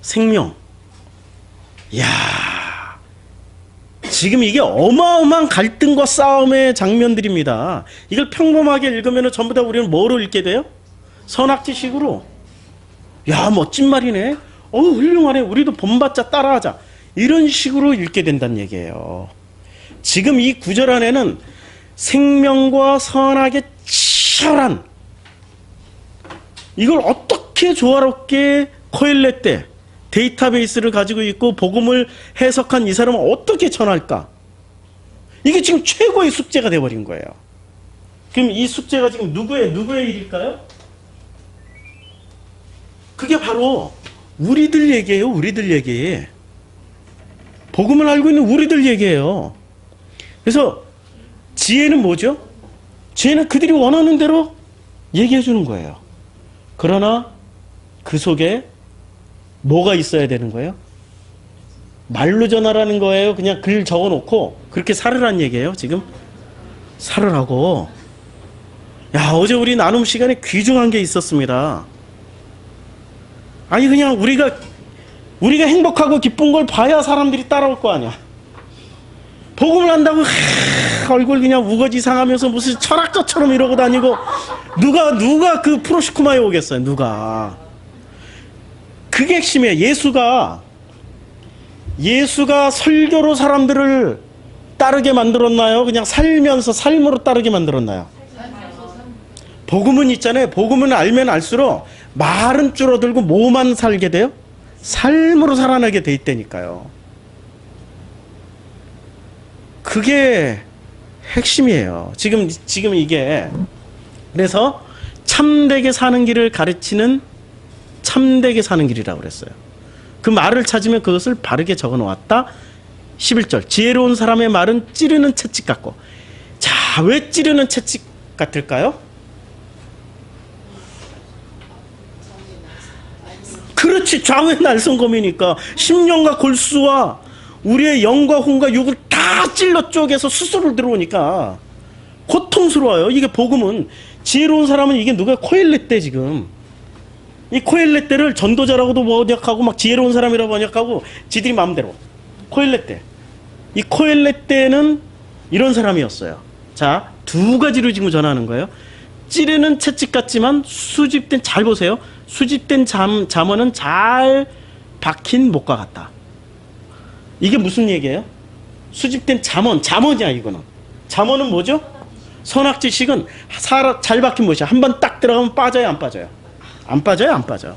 생명. 이야. 지금 이게 어마어마한 갈등과 싸움의 장면들입니다. 이걸 평범하게 읽으면 전부 다 우리는 뭐로 읽게 돼요? 선악지식으로. 야 멋진 말이네. 훌륭하네. 우리도 본받자 따라하자. 이런 식으로 읽게 된다는 얘기예요. 지금 이 구절 안에는 생명과 선악의 치열한 이걸 어떻게 조화롭게 코엘렛 때 데이터베이스를 가지고 있고 복음을 해석한 이 사람은 어떻게 전할까? 이게 지금 최고의 숙제가 되어버린 거예요. 그럼 이 숙제가 지금 누구의 일일까요? 그게 바로 우리들 얘기예요. 우리들 얘기. 복음을 알고 있는 우리들 얘기예요. 그래서 지혜는 뭐죠? 지혜는 그들이 원하는 대로 얘기해 주는 거예요. 그러나 그 속에 뭐가 있어야 되는 거예요? 말로 전하라는 거예요. 그냥 글 적어놓고 그렇게 살으란 얘기예요. 지금 살으라고. 야 어제 우리 나눔 시간에 귀중한 게 있었습니다. 아니 그냥 우리가 행복하고 기쁜 걸 봐야 사람들이 따라올 거 아니야. 복음을 한다고 얼굴 그냥 우거지 상하면서 무슨 철학자처럼 이러고 다니고 누가 그 프로시쿠마에 오겠어요. 누가. 그게 핵심이에요. 예수가 설교로 사람들을 따르게 만들었나요? 그냥 살면서 삶으로 따르게 만들었나요? 복음은 있잖아요. 복음은 알면 알수록 말은 줄어들고 뭐만 살게 돼요? 삶으로 살아나게 돼 있다니까요. 그게 핵심이에요. 지금 이게 그래서 참되게 사는 길을 가르치는 참되게 사는 길이라고 그랬어요. 그 말을 찾으면 그것을 바르게 적어 놓았다. 11절 지혜로운 사람의 말은 찌르는 채찍 같고. 자, 왜 찌르는 채찍 같을까요? 그렇지. 좌우의 날성검이니까 심령과 골수와 우리의 영과 혼과 육을 다 찔러 쪼개서 수술을 들어오니까 고통스러워요. 이게 복음은 지혜로운 사람은 이게 누가 코엘렛 때 지금 이 코엘렛 때를 전도자라고도 번역하고 막 지혜로운 사람이라고 번역하고 지들이 마음대로 코엘렛 때. 이 코엘렛 때는 이런 사람이었어요. 자, 두 가지로 지금 전하는 거예요. 찌르는 채찍 같지만 수집된, 잘 보세요. 수집된 잠언은 잘 박힌 목과 같다. 이게 무슨 얘기예요? 수집된 잠언이야 이거는. 잠언은 뭐죠? 선악지식은 잘 박힌 못이야. 한번 딱 들어가면 빠져요, 안 빠져요? 안 빠져요, 안 빠져.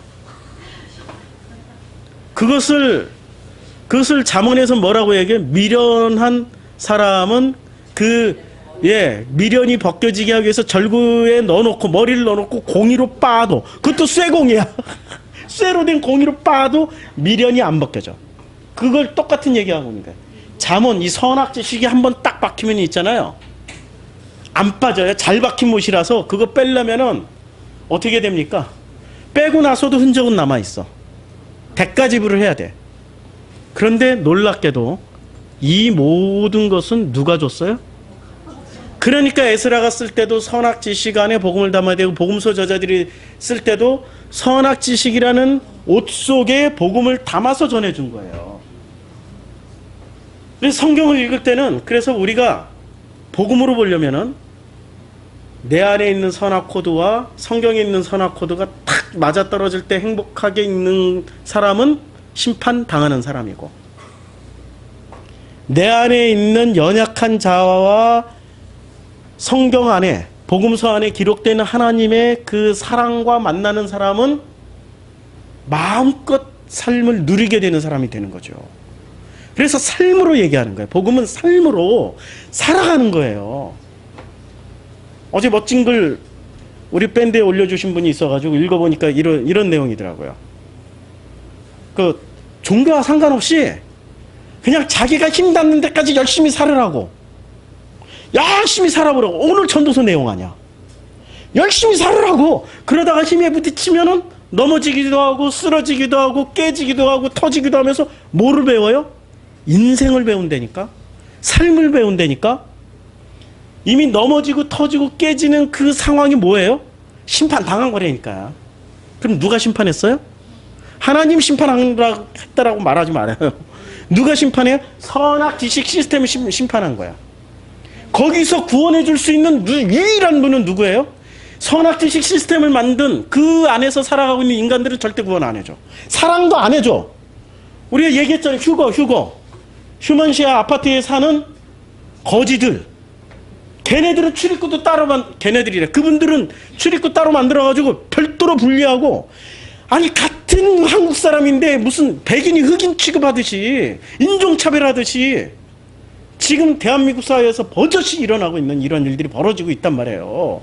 그것을 잠언에서 뭐라고 얘기해? 미련한 사람은 미련이 벗겨지게 하기 위해서 절구에 넣어놓고 머리를 넣어놓고 공이로 빻아도, 그것도 쇠공이야. 쇠로 된 공이로 빻아도 미련이 안 벗겨져. 그걸 똑같은 얘기하고 있는 거예요. 잠언, 이 선악지식이 한번 딱 박히면 있잖아요. 안 빠져요. 잘 박힌 못이라서 그거 빼려면은 어떻게 됩니까? 빼고 나서도 흔적은 남아있어. 대가지불을 해야 돼. 그런데 놀랍게도 이 모든 것은 누가 줬어요? 그러니까 에스라가 쓸 때도 선악지식 안에 복음을 담아야 되고, 복음서 저자들이 쓸 때도 선악지식이라는 옷 속에 복음을 담아서 전해준 거예요. 그래서 성경을 읽을 때는, 그래서 우리가 복음으로 보려면은 내 안에 있는 선악 코드와 성경에 있는 선악 코드가 탁 맞아떨어질 때 행복하게 있는 사람은 심판당하는 사람이고, 내 안에 있는 연약한 자아와 성경 안에, 복음서 안에 기록되는 하나님의 그 사랑과 만나는 사람은 마음껏 삶을 누리게 되는 사람이 되는 거죠. 그래서 삶으로 얘기하는 거예요. 복음은 삶으로 살아가는 거예요. 어제 멋진 글 우리 밴드에 올려주신 분이 있어가지고 읽어보니까 이런 내용이더라고요. 그 종교와 상관없이 그냥 자기가 힘 닿는 데까지 열심히 살으라고, 열심히 살아보라고. 오늘 전도서 내용 아니야. 열심히 살으라고. 그러다가 힘에 부딪히면은 넘어지기도 하고 쓰러지기도 하고 깨지기도 하고 터지기도 하면서 뭐를 배워요? 인생을 배운다니까. 삶을 배운다니까. 이미 넘어지고 터지고 깨지는 그 상황이 뭐예요? 심판 당한 거라니까. 그럼 누가 심판했어요? 하나님 심판했다라고 말하지 말아요. 누가 심판해요? 선악지식 시스템을 심판한 거야. 거기서 구원해 줄 수 있는 유일한 분은 누구예요? 선악지식 시스템을 만든 그 안에서 살아가고 있는 인간들은 절대 구원 안 해줘. 사랑도 안 해줘. 우리가 얘기했잖아요. 휴먼시아 아파트에 사는 거지들. 걔네들은 출입구도 걔네들이래. 그분들은 출입구 따로 만들어가지고 별도로 분리하고, 아니 같은 한국 사람인데 무슨 백인이 흑인 취급하듯이, 인종차별하듯이 지금 대한민국 사회에서 버젓이 일어나고 있는 이런 일들이 벌어지고 있단 말이에요.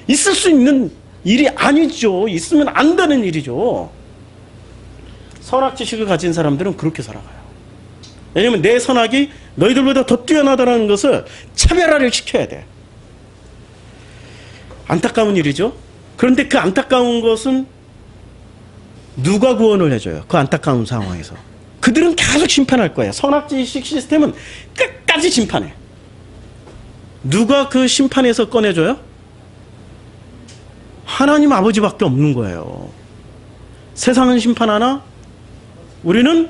있을 수 있는 일이 아니죠. 있으면 안 되는 일이죠. 선악지식을 가진 사람들은 그렇게 살아가요. 왜냐면 내 선악이 너희들보다 더 뛰어나다는 것을 차별화를 시켜야 돼. 안타까운 일이죠. 그런데 그 안타까운 것은 누가 구원을 해줘요? 그 안타까운 상황에서. 그들은 계속 심판할 거예요. 선악지식 시스템은 끝까지 심판해. 누가 그 심판에서 꺼내줘요? 하나님 아버지밖에 없는 거예요. 세상은 심판하나 우리는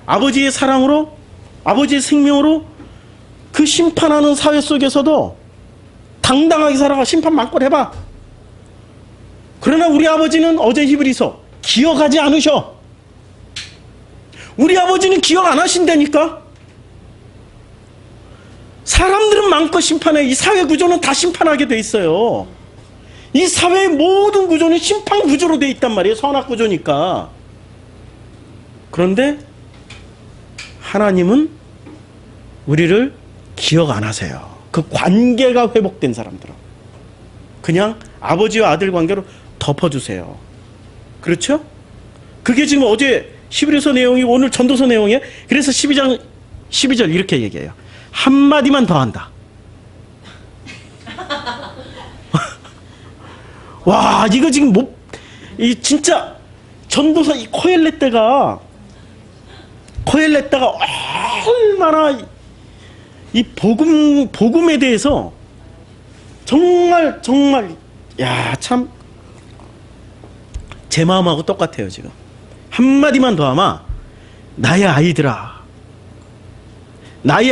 아버지의 사랑으로, 아버지의 생명으로 그 심판하는 사회 속에서도 당당하게 살아가. 심판 마음껏 해봐. 그러나 우리 아버지는 어제 히브리서 기억하지 않으셔. 우리 아버지는 기억 안 하신다니까. 사람들은 마음껏 심판해. 이 사회 구조는 다 심판하게 돼 있어요. 이 사회의 모든 구조는 심판 구조로 돼 있단 말이에요. 선악 구조니까. 그런데 하나님은 우리를 기억 안 하세요. 그 관계가 회복된 사람들은 그냥 아버지와 아들 관계로 덮어주세요. 그렇죠? 그게 지금 어제 히브리서 내용이 오늘 전도서 내용이에요. 그래서 12장 12절 이렇게 얘기해요. 한마디만 더 한다. 와, 이거 지금 이 진짜 전도서 이 코엘렛다가 얼마나 이 복음에 대해서 정말 야, 참 제 마음하고 똑같아요. 지금 한마디만 더 하면 나의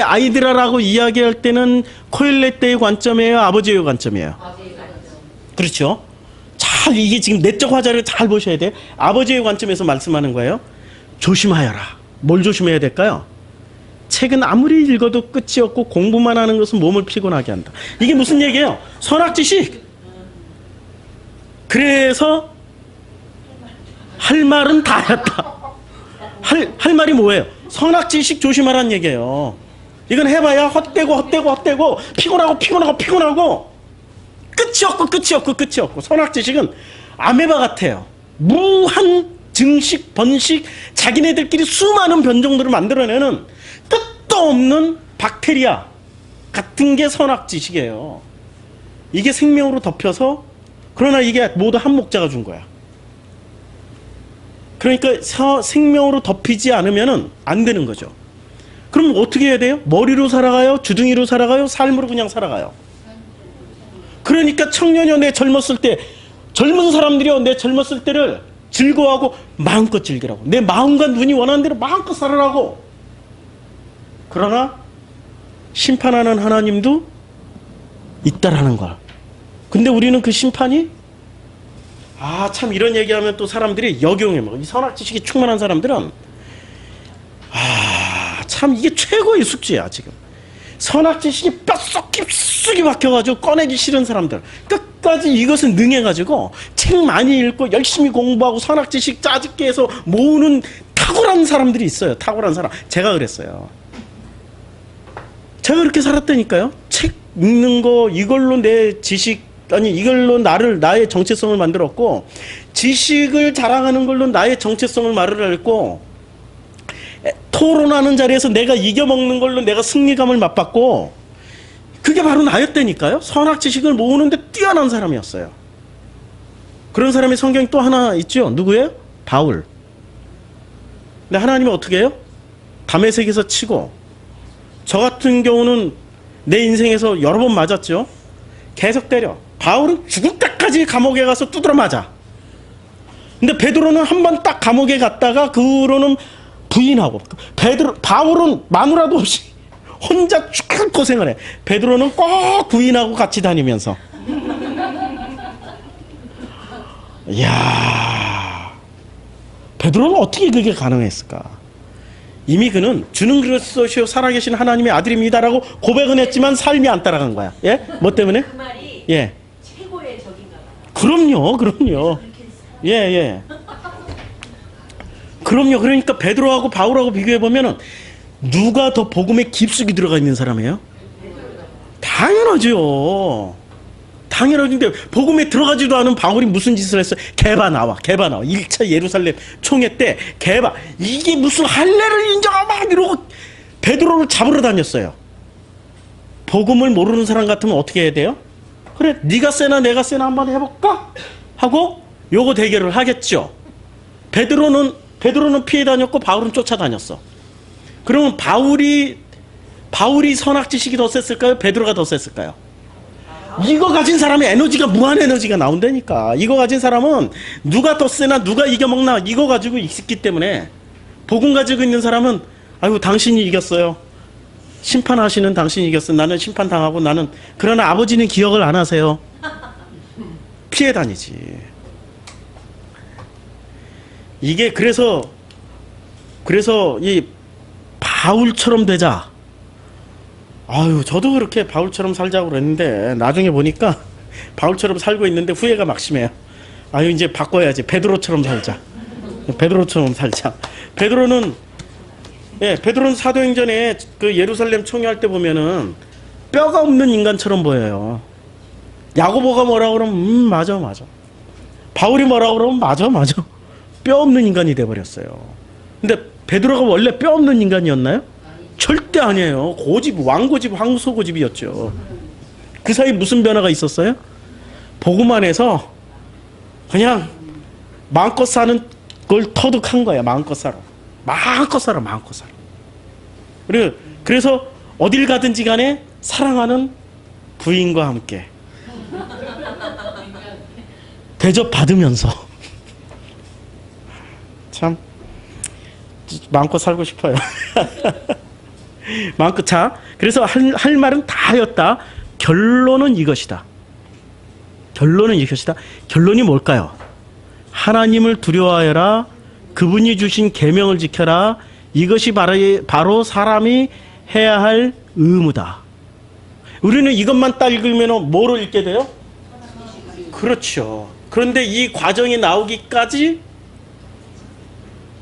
아이들아라고 이야기할 때는 코엘렛대의 관점이에요, 아버지의 관점이에요? 그렇죠? 잘 이게 지금 내적 화자를 잘 보셔야 돼요. 아버지의 관점에서 말씀하는 거예요. 조심하여라. 뭘 조심해야 될까요? 책은 아무리 읽어도 끝이 없고 공부만 하는 것은 몸을 피곤하게 한다. 이게 무슨 얘기예요? 선악지식. 그래서 할 말은 다 했다. 할 말이 뭐예요? 선악지식 조심하라는 얘기예요. 이건 해봐야 헛되고 피곤하고 끝이 없고 선악지식은 아메바 같아요. 무한 증식, 번식, 자기네들끼리 수많은 변종들을 만들어내는 끝도 없는 박테리아 같은 게 선악지식이에요. 이게 생명으로 덮여서, 그러나 이게 모두 한 목자가 준 거야. 그러니까 생명으로 덮이지 않으면 안 되는 거죠. 그럼 어떻게 해야 돼요? 머리로 살아가요? 주둥이로 살아가요? 삶으로 그냥 살아가요? 그러니까 청년이여, 내 젊었을 때, 젊은 사람들이여, 내 젊었을 때를 즐거워하고 마음껏 즐기라고. 내 마음과 눈이 원하는 대로 마음껏 살아라고. 그러나 심판하는 하나님도 있다라는 걸. 근데 우리는 그 심판이, 참 이런 얘기하면 또 사람들이 역용해 먹어. 이 선악지식이 충만한 사람들은 참 이게 최고의 숙제야 지금. 선악지식이 뼛속 깊숙이 박혀가지고 꺼내기 싫은 사람들, 끝까지 이것을 능해가지고 책 많이 읽고 열심히 공부하고 선악지식 짜집게 해서 모으는 탁월한 사람들이 있어요. 탁월한 사람. 제가 그랬어요. 제가 그렇게 살았다니까요. 책 읽는 거, 이걸로 내 지식, 이걸로 나의 정체성을 만들었고, 지식을 자랑하는 걸로 나의 정체성을 말을 했고, 토론하는 자리에서 내가 이겨먹는 걸로 내가 승리감을 맛봤고, 그게 바로 나였다니까요. 선악지식을 모으는데 뛰어난 사람이었어요. 그런 사람이 성경에 또 하나 있죠. 누구예요? 바울. 근데 하나님은 어떻게 해요? 다메섹에서 치고, 저 같은 경우는 내 인생에서 여러 번 맞았죠. 계속 때려. 바울은 죽을 때까지 감옥에 가서 두드려 맞아. 근데 베드로는 한 번 딱 감옥에 갔다가 그로는 부인하고, 바울은 마누라도 없이 혼자 쭉 고생을 해. 베드로는 꼭 부인하고 같이 다니면서. 이야, 베드로는 어떻게 그게 가능했을까? 이미 그는 주는 그리스도시요 살아계신 하나님의 아들입니다라고 고백은 했지만 삶이 안 따라간 거야. 예? 뭐 때문에? 그 말이 예. 최고의 적인가 봐. 그럼요. 예. 그럼요. 그러니까 베드로하고 바울하고 비교해 보면은 누가 더 복음에 깊숙이 들어가 있는 사람이에요? 당연하죠. 당연하긴데 복음에 들어가지도 않은 바울이 무슨 짓을 했어요? 개바 나와. 1차 예루살렘 총회 때 개바, 이게 무슨 할례를 인정하고 막 이러고 베드로를 잡으러 다녔어요. 복음을 모르는 사람 같으면 어떻게 해야 돼요? 그래, 네가 세나 내가 세나 한번 해볼까? 하고 요거 대결을 하겠죠. 베드로는 피해 다녔고 바울은 쫓아다녔어. 그러면 바울이 선악지식이 더 셌을까요? 베드로가 더 셌을까요? 이거 가진 사람의 에너지가, 무한 에너지가 나온다니까. 이거 가진 사람은 누가 더 세나 누가 이겨먹나 이거 가지고 있기 때문에, 복음 가지고 있는 사람은 아이고 당신이 이겼어요. 심판하시는 당신이 이겼어. 나는 심판당하고 나는, 그러나 아버지는 기억을 안 하세요. 피해 다니지. 이게 그래서 이 바울처럼 되자. 저도 그렇게 바울처럼 살자고 그랬는데 나중에 보니까 바울처럼 살고 있는데 후회가 막심해요. 이제 바꿔야지. 베드로처럼 살자. 베드로는 사도행전에 그 예루살렘 총회할 때 보면은 뼈가 없는 인간처럼 보여요. 야고보가 뭐라 그러면 맞아. 바울이 뭐라 그러면 맞아. 뼈 없는 인간이 돼버렸어요. 근데 베드로가 원래 뼈 없는 인간이었나요? 절대 아니에요. 왕고집, 황소고집이었죠. 그 사이 무슨 변화가 있었어요? 복음 안에서 그냥 마음껏 사는 걸 터득한 거야. 마음껏 살아. 그래서 어딜 가든지 간에 사랑하는 부인과 함께 대접받으면서 참 마음껏 살고 싶어요. 마음껏 그래서 할 말은 다 하였다. 결론은 이것이다. 결론이 뭘까요? 하나님을 두려워하여라. 그분이 주신 계명을 지켜라. 이것이 바로 사람이 해야 할 의무다. 우리는 이것만 딱 읽으면 뭐로 읽게 돼요? 그렇죠. 그런데 이 과정이 나오기까지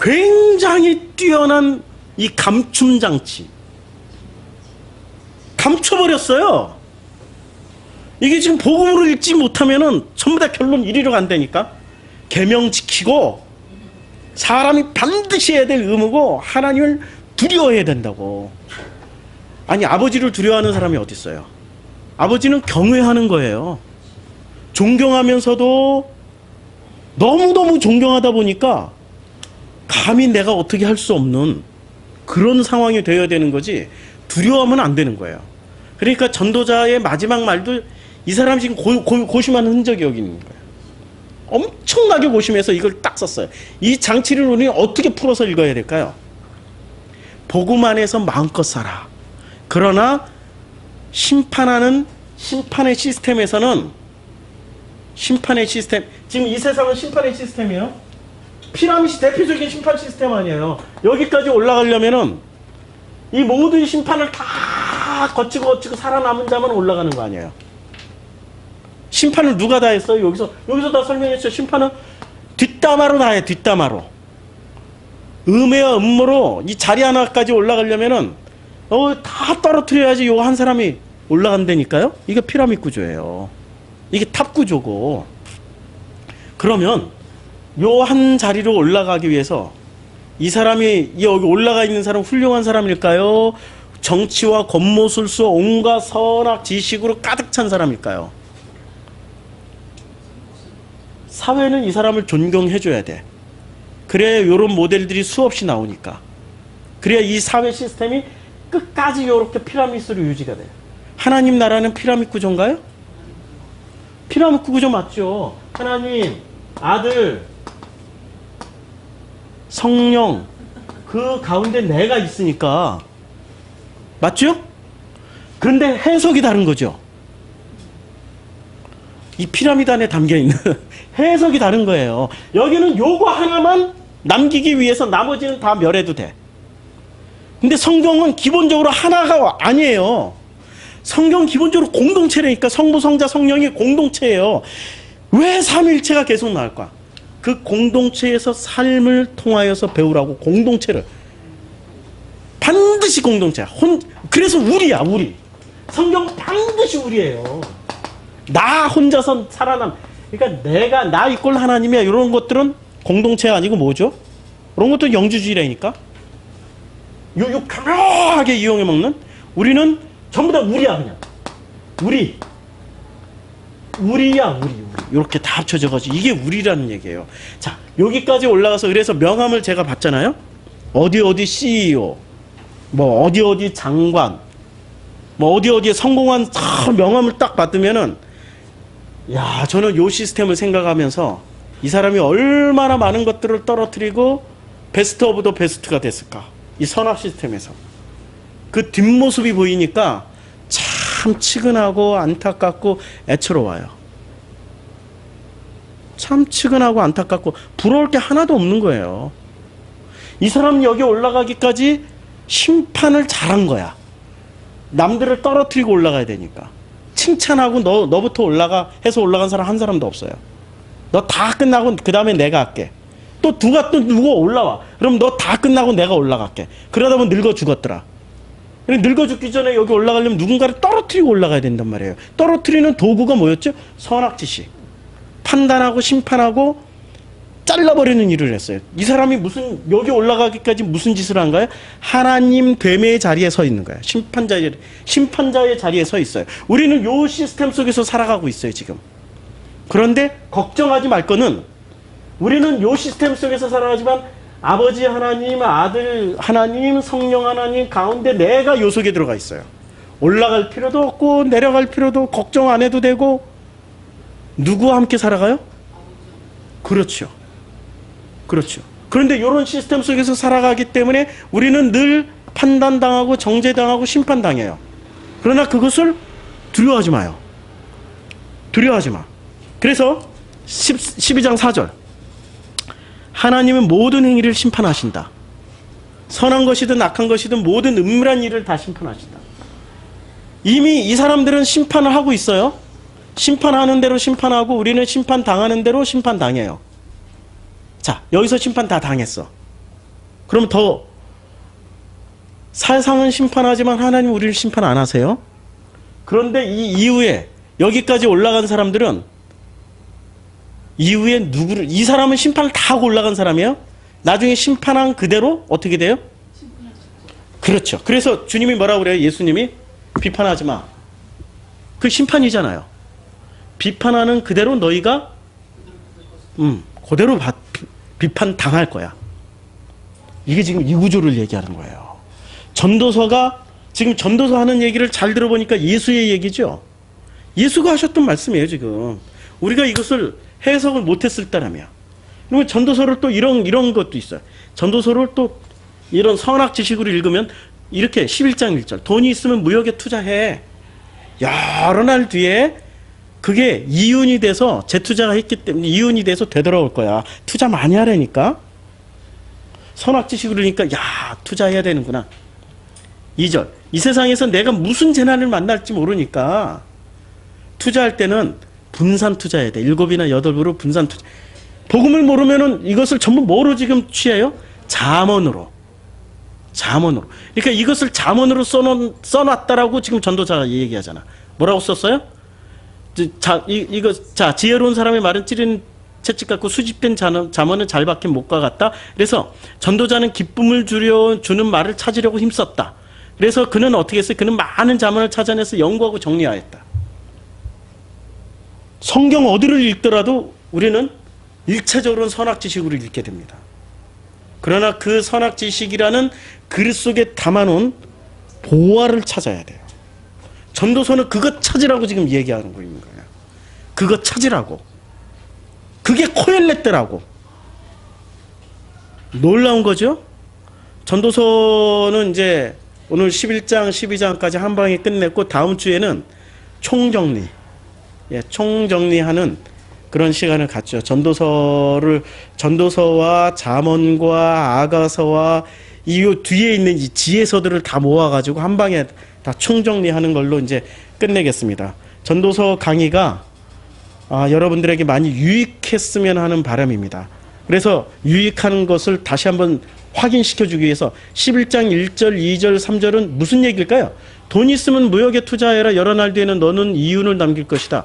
굉장히 뛰어난 이 감춤 장치. 감춰버렸어요. 이게 지금 복음으로 읽지 못하면은 전부 다 결론 이리로 간다니까. 계명 지키고 사람이 반드시 해야 될 의무고 하나님을 두려워해야 된다고. 아니 아버지를 두려워하는 사람이 어디 있어요? 아버지는 경외하는 거예요. 존경하면서도 너무너무 존경하다 보니까 감히 내가 어떻게 할 수 없는 그런 상황이 되어야 되는 거지 두려워하면 안 되는 거예요. 그러니까 전도자의 마지막 말도 이 사람 지금 고심하는 흔적이 여기 있는 거예요. 엄청나게 고심해서 이걸 딱 썼어요. 이 장치를 우리는 어떻게 풀어서 읽어야 될까요? 복음 안에서 마음껏 살아. 그러나 심판하는 심판의 시스템에서는 심판의 시스템, 지금 이 세상은 심판의 시스템이에요. 피라미드 대표적인 심판 시스템 아니에요. 여기까지 올라가려면은 이 모든 심판을 다 거치고 살아남은 자만 올라가는 거 아니에요. 심판을 누가 다 했어요? 여기서 다 설명했죠. 심판은 뒷담화로 다 해. 뒷담화로. 음해와 음모로 이 자리 하나까지 올라가려면은 다 떨어뜨려야지 요 한 사람이 올라간다니까요. 이게 피라미드 구조예요. 이게 탑 구조고. 그러면 요 한 자리로 올라가기 위해서 이 사람이 여기 올라가 있는 사람 훌륭한 사람일까요? 정치와 권모술수 온갖 선악 지식으로 가득 찬 사람일까요? 사회는 이 사람을 존경해줘야 돼. 그래야 이런 모델들이 수없이 나오니까. 그래야 이 사회 시스템이 끝까지 이렇게 피라미드로 유지가 돼요. 하나님 나라는 피라미드 구조인가요? 피라미드 구조 맞죠? 하나님, 아들, 성령, 그 가운데 내가 있으니까. 맞죠? 그런데 해석이 다른 거죠. 이 피라미드 안에 담겨있는 해석이 다른 거예요. 여기는 요거 하나만 남기기 위해서 나머지는 다 멸해도 돼. 근데 성경은 기본적으로 하나가 아니에요. 성경 기본적으로 공동체라니까. 성부, 성자, 성령이 공동체예요. 왜 삼일체가 계속 나올까? 그 공동체에서 삶을 통하여서 배우라고. 공동체를 반드시 공동체야. 그래서 우리야. 우리 성경 반드시 우리예요. 나 혼자서 살아남. 그러니까 내가 나 이꼴 하나님이야. 이런 것들은 공동체가 아니고 뭐죠? 그런 것도 영주주의라니까. 요 가묘하게 이용해 먹는. 우리는 전부 다 우리야. 그냥 우리야. 우리 이렇게 다 합쳐져가지고 이게 우리라는 얘기예요. 자, 여기까지 올라가서 그래서 명함을 제가 받잖아요. 어디 CEO, 뭐 어디 장관, 뭐 어디에 성공한 명함을 딱 받으면은, 야, 저는 요 시스템을 생각하면서 이 사람이 얼마나 많은 것들을 떨어뜨리고 베스트 오브 더 베스트가 됐을까. 이 선악 시스템에서. 그 뒷모습이 보이니까 참 측은하고 안타깝고 애처로워요. 참 측은하고 안타깝고 부러울 게 하나도 없는 거예요. 이 사람은 여기 올라가기까지 심판을 잘한 거야. 남들을 떨어뜨리고 올라가야 되니까. 칭찬하고 너부터 올라가 해서 올라간 사람 한 사람도 없어요. 너 다 끝나고 그 다음에 내가 할게. 또 누가 올라와. 그럼 너 다 끝나고 내가 올라갈게. 그러다 보면 늙어 죽었더라. 늙어 죽기 전에 여기 올라가려면 누군가를 떨어뜨리고 올라가야 된단 말이에요. 떨어뜨리는 도구가 뭐였죠? 선악지식. 판단하고 심판하고 잘라버리는 일을 했어요. 이 사람이 여기 올라가기까지 무슨 짓을 한가요? 하나님 되매의 자리에 서 있는 거예요. 심판자의 자리에 서 있어요. 우리는 요 시스템 속에서 살아가고 있어요, 지금. 그런데 걱정하지 말 거는, 우리는 요 시스템 속에서 살아가지만 아버지 하나님, 아들 하나님, 성령 하나님 가운데 내가 요 속에 들어가 있어요. 올라갈 필요도 없고 내려갈 필요도 걱정 안 해도 되고. 누구와 함께 살아가요? 그렇죠. 그런데 이런 시스템 속에서 살아가기 때문에 우리는 늘 판단당하고 정죄당하고 심판당해요. 그러나 그것을 두려워하지 마요. 두려워하지 마. 그래서 12장 4절. 하나님은 모든 행위를 심판하신다. 선한 것이든 악한 것이든 모든 은밀한 일을 다 심판하신다. 이미 이 사람들은 심판을 하고 있어요. 심판하는 대로 심판하고 우리는 심판당하는 대로 심판당해요. 자, 여기서 심판 다 당했어. 그럼 더 세상은 심판하지만 하나님 우리를 심판 안 하세요? 그런데 이 이후에 여기까지 올라간 사람들은 이후에 이 사람은 심판을 다 하고 올라간 사람이에요? 나중에 심판한 그대로 어떻게 돼요? 그렇죠. 그래서 주님이 뭐라고 그래요? 예수님이 비판하지 마. 그 심판이잖아요. 비판하는 그대로 너희가 그대로 비판 당할 거야. 이게 지금 이 구조를 얘기하는 거예요. 전도서가 지금 전도서 하는 얘기를 잘 들어보니까 예수의 얘기죠. 예수가 하셨던 말씀이에요, 지금. 우리가 이것을 해석을 못했을 때라면. 그러면 전도서를 또 이런 것도 있어요. 전도서를 또 이런 선악 지식으로 읽으면 이렇게 11장 1절. 돈이 있으면 무역에 투자해. 여러 날 뒤에 그게 이윤이 돼서 재투자가 했기 때문에 이윤이 돼서 되돌아올 거야. 투자 많이 하라니까. 선악 지식으로 그러니까 야, 투자해야 되는구나. 2절. 이 세상에서 내가 무슨 재난을 만날지 모르니까 투자할 때는 분산 투자해야 돼. 7이나 8으로 분산 투자. 복음을 모르면은 이것을 전부 뭐로 지금 취해요? 잠언으로. 잠언으로. 그러니까 이것을 잠언으로 써놨다라고 지금 전도자가 얘기하잖아. 뭐라고 썼어요? 자, 지혜로운 사람의 말은 찌른 채찍 같고 수집된 잠언은 잘 박힌 목과 같다. 그래서 전도자는 기쁨을 주는 말을 찾으려고 힘썼다. 그래서 그는 어떻게 했어요? 그는 많은 잠언을 찾아내서 연구하고 정리하였다. 성경 어디를 읽더라도 우리는 일차적으로는 선악 지식으로 읽게 됩니다. 그러나 그 선악 지식이라는 그릇 속에 담아놓은 보화를 찾아야 돼요. 전도서는 그것 찾으라고 지금 얘기하는 거예요. 그것 찾으라고. 그게 코엘렛더라고. 놀라운 거죠? 전도서는 이제 오늘 11장, 12장까지 한 방에 끝냈고 다음 주에는 총정리, 총정리하는 그런 시간을 갖죠. 전도서와 잠언과 아가서와 이 뒤에 있는 이 지혜서들을 다 모아가지고 한 방에 다 총정리하는 걸로 이제 끝내겠습니다. 전도서 강의가 여러분들에게 많이 유익했으면 하는 바람입니다. 그래서 유익하는 것을 다시 한번 확인시켜주기 위해서 11장 1절, 2절, 3절은 무슨 얘기일까요? 돈 있으면 무역에 투자해라. 여러 날 뒤에는 너는 이윤을 남길 것이다.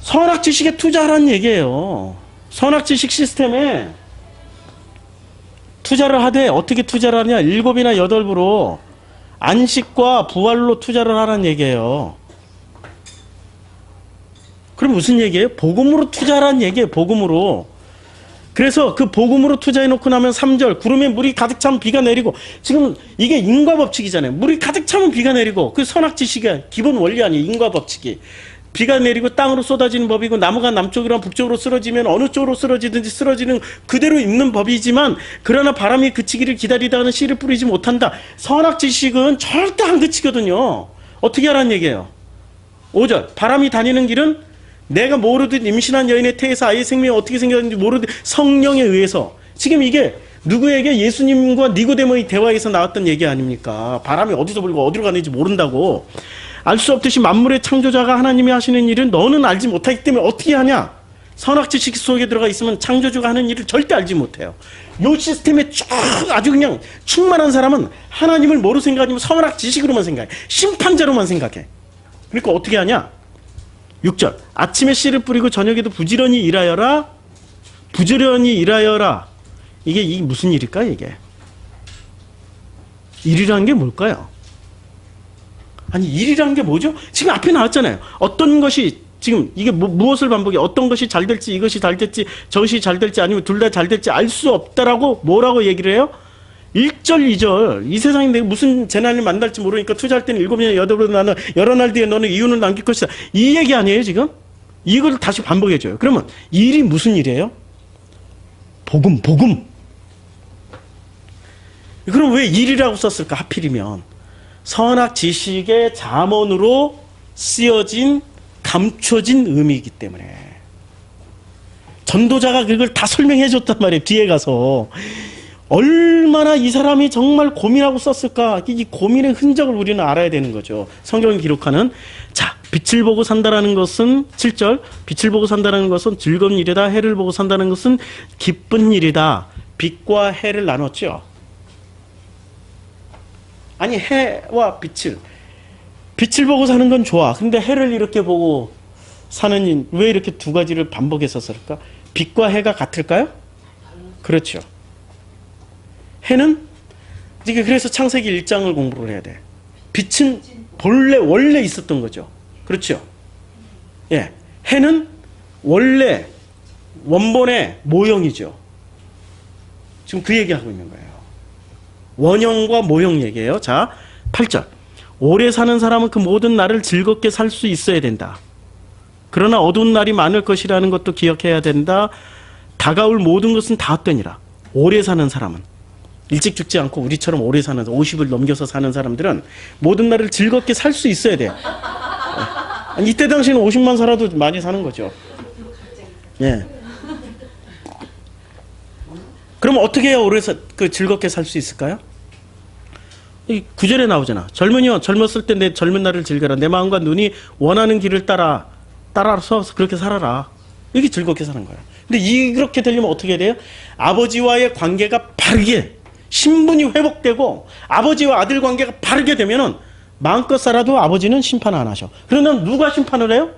선악 지식에 투자하라는 얘기예요. 선악 지식 시스템에 투자를 하되 어떻게 투자를 하냐? 7이나 8부로 안식과 부활로 투자를 하라는 얘기예요. 그럼 무슨 얘기예요? 복음으로 투자하라는 얘기예요. 복음으로. 그래서 그 복음으로 투자해놓고 나면 3절 구름에 물이 가득 차면 비가 내리고, 지금 이게 인과법칙이잖아요. 물이 가득 차면 비가 내리고, 그 선악 지식의 기본 원리 아니에요. 인과법칙이. 비가 내리고 땅으로 쏟아지는 법이고, 나무가 남쪽이랑 북쪽으로 쓰러지면 어느 쪽으로 쓰러지든지 쓰러지는 그대로 있는 법이지만, 그러나 바람이 그치기를 기다리다가는 씨를 뿌리지 못한다. 선악 지식은 절대 안 그치거든요. 어떻게 하라는 얘기예요? 5절 바람이 다니는 길은 내가 모르듯 임신한 여인의 태에서 아이의 생명이 어떻게 생겼는지 모르듯 성령에 의해서. 지금 이게 누구에게? 예수님과 니고데모의 대화에서 나왔던 얘기 아닙니까? 바람이 어디서 불고 어디로 가는지 모른다고. 알 수 없듯이 만물의 창조자가 하나님이 하시는 일은 너는 알지 못하기 때문에 어떻게 하냐? 선악 지식 속에 들어가 있으면 창조주가 하는 일을 절대 알지 못해요. 요 시스템에 쭉 아주 그냥 충만한 사람은 하나님을 뭐로 생각하냐면 선악 지식으로만 생각해. 심판자로만 생각해. 그러니까 어떻게 하냐? 6절 아침에 씨를 뿌리고 저녁에도 부지런히 일하여라. 부지런히 일하여라. 이게 무슨 일일까요? 이게 일이라는 게 뭘까요? 아니, 일이라는 게 뭐죠? 지금 앞에 나왔잖아요. 어떤 것이 지금 이게 무엇을 반복해? 어떤 것이 잘 될지, 이것이 잘 될지, 저것이 잘 될지, 아니면 둘 다 잘 될지 알 수 없다라고 뭐라고 얘기를 해요? 1절, 2절. 이 세상에 내가 무슨 재난을 만날지 모르니까 투자할 때는 7이나 8으로 나는 여러 날 뒤에 너는 이윤을 남길 것이다. 이 얘기 아니에요, 지금? 이걸 다시 반복해줘요. 그러면 일이 무슨 일이에요? 복음. 그럼 왜 일이라고 썼을까? 하필이면 선악 지식의 잠언으로 쓰여진 감춰진 의미이기 때문에. 전도자가 그걸 다 설명해 줬단 말이에요. 뒤에 가서 얼마나 이 사람이 정말 고민하고 썼을까? 이 고민의 흔적을 우리는 알아야 되는 거죠. 성경이 기록하는 자, 빛을 보고 산다라는 것은 7절 빛을 보고 산다는 것은 즐거운 일이다. 해를 보고 산다는 것은 기쁜 일이다. 빛과 해를 나눴죠. 아니 해와 빛을 보고 사는 건 좋아. 근데 해를 이렇게 보고 사는 왜 이렇게 두 가지를 반복해서 쓸까? 빛과 해가 같을까요? 그렇죠. 해는 그래서 창세기 1장을 공부를 해야 돼. 빛은 원래 있었던 거죠. 그렇죠. 예, 해는 원래 원본의 모형이죠. 지금 그 얘기하고 있는 거예요. 원형과 모형 얘기예요. 자, 8절. 오래 사는 사람은 그 모든 날을 즐겁게 살 수 있어야 된다. 그러나 어두운 날이 많을 것이라는 것도 기억해야 된다. 다가올 모든 것은 다 헛되니라. 오래 사는 사람은 일찍 죽지 않고 우리처럼 오래 사는 50을 넘겨서 사는 사람들은 모든 날을 즐겁게 살 수 있어야 돼요. 이때 당시에는 50만 살아도 많이 사는 거죠. 예. 그럼 어떻게 해야 오래 즐겁게 살 수 있을까요? 이 구절에 나오잖아. 젊은이여 젊었을 때 내 젊은 날을 즐겨라. 내 마음과 눈이 원하는 길을 따라서 그렇게 살아라. 이게 즐겁게 사는 거예요. 근데 이렇게 되려면 어떻게 돼요? 아버지와의 관계가 바르게 신분이 회복되고 아버지와 아들 관계가 바르게 되면은 마음껏 살아도 아버지는 심판 안 하셔. 그러면 누가 심판을 해요?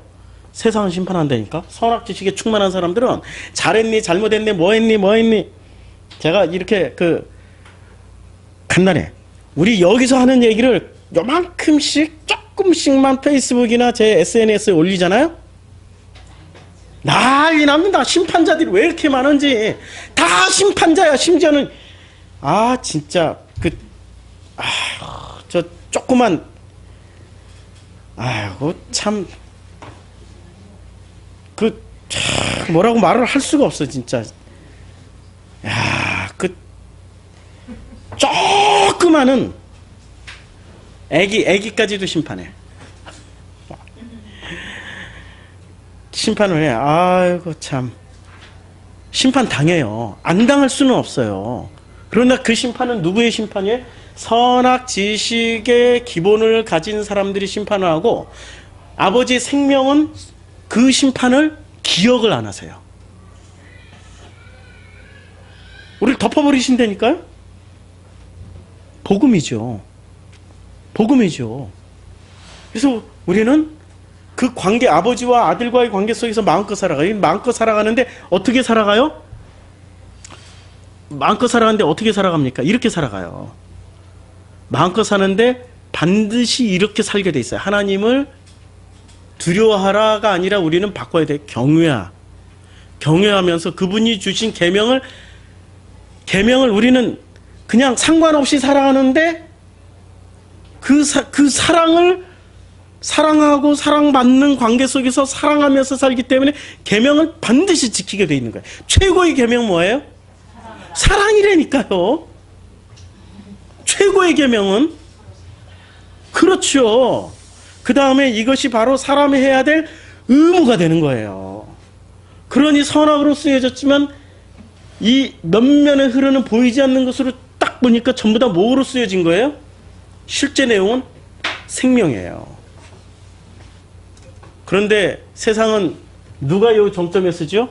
세상은 심판한다니까. 선악지식에 충만한 사람들은 잘했니 잘못했니 뭐했니 제가 이렇게 간단해. 우리 여기서 하는 얘기를 요만큼씩 조금씩만 페이스북이나 제 SNS에 올리잖아요. 난리 납니다. 심판자들이 왜 이렇게 많은지. 다 심판자야. 심지어는 진짜 저 조그만 참 뭐라고 말을 할 수가 없어 진짜. 조그마한 애기까지도 심판해. 심판을 해. 아이고 참. 심판 당해요. 안 당할 수는 없어요. 그러나 그 심판은 누구의 심판이에요? 선악 지식의 기본을 가진 사람들이 심판을 하고 아버지의 생명은 그 심판을 기억을 안 하세요. 우리를 덮어버리신다니까요? 복음이죠. 그래서 우리는 그 관계, 아버지와 아들과의 관계 속에서 마음껏 살아가요. 마음껏 살아가는데 어떻게 살아가요? 마음껏 살아가는데 어떻게 살아갑니까? 이렇게 살아가요. 마음껏 사는데 반드시 이렇게 살게 돼 있어요. 하나님을 두려워하라가 아니라 우리는 바꿔야 돼. 경외하면서 그분이 주신 계명을 우리는 그냥 상관없이 살아가는데 그 사랑을 사랑하고 사랑받는 관계 속에서 사랑하면서 살기 때문에 계명을 반드시 지키게 돼 있는 거예요. 최고의 계명 뭐예요? 사랑이라니까요. 최고의 계명은 그렇죠. 그 다음에 이것이 바로 사람이 해야 될 의무가 되는 거예요. 그러니 선악으로 쓰여졌지만 이 몇면에 흐르는 보이지 않는 것으로 딱 보니까 전부 다 뭐로 쓰여진 거예요? 실제 내용은 생명이에요. 그런데 세상은 누가 이 정점에 쓰죠?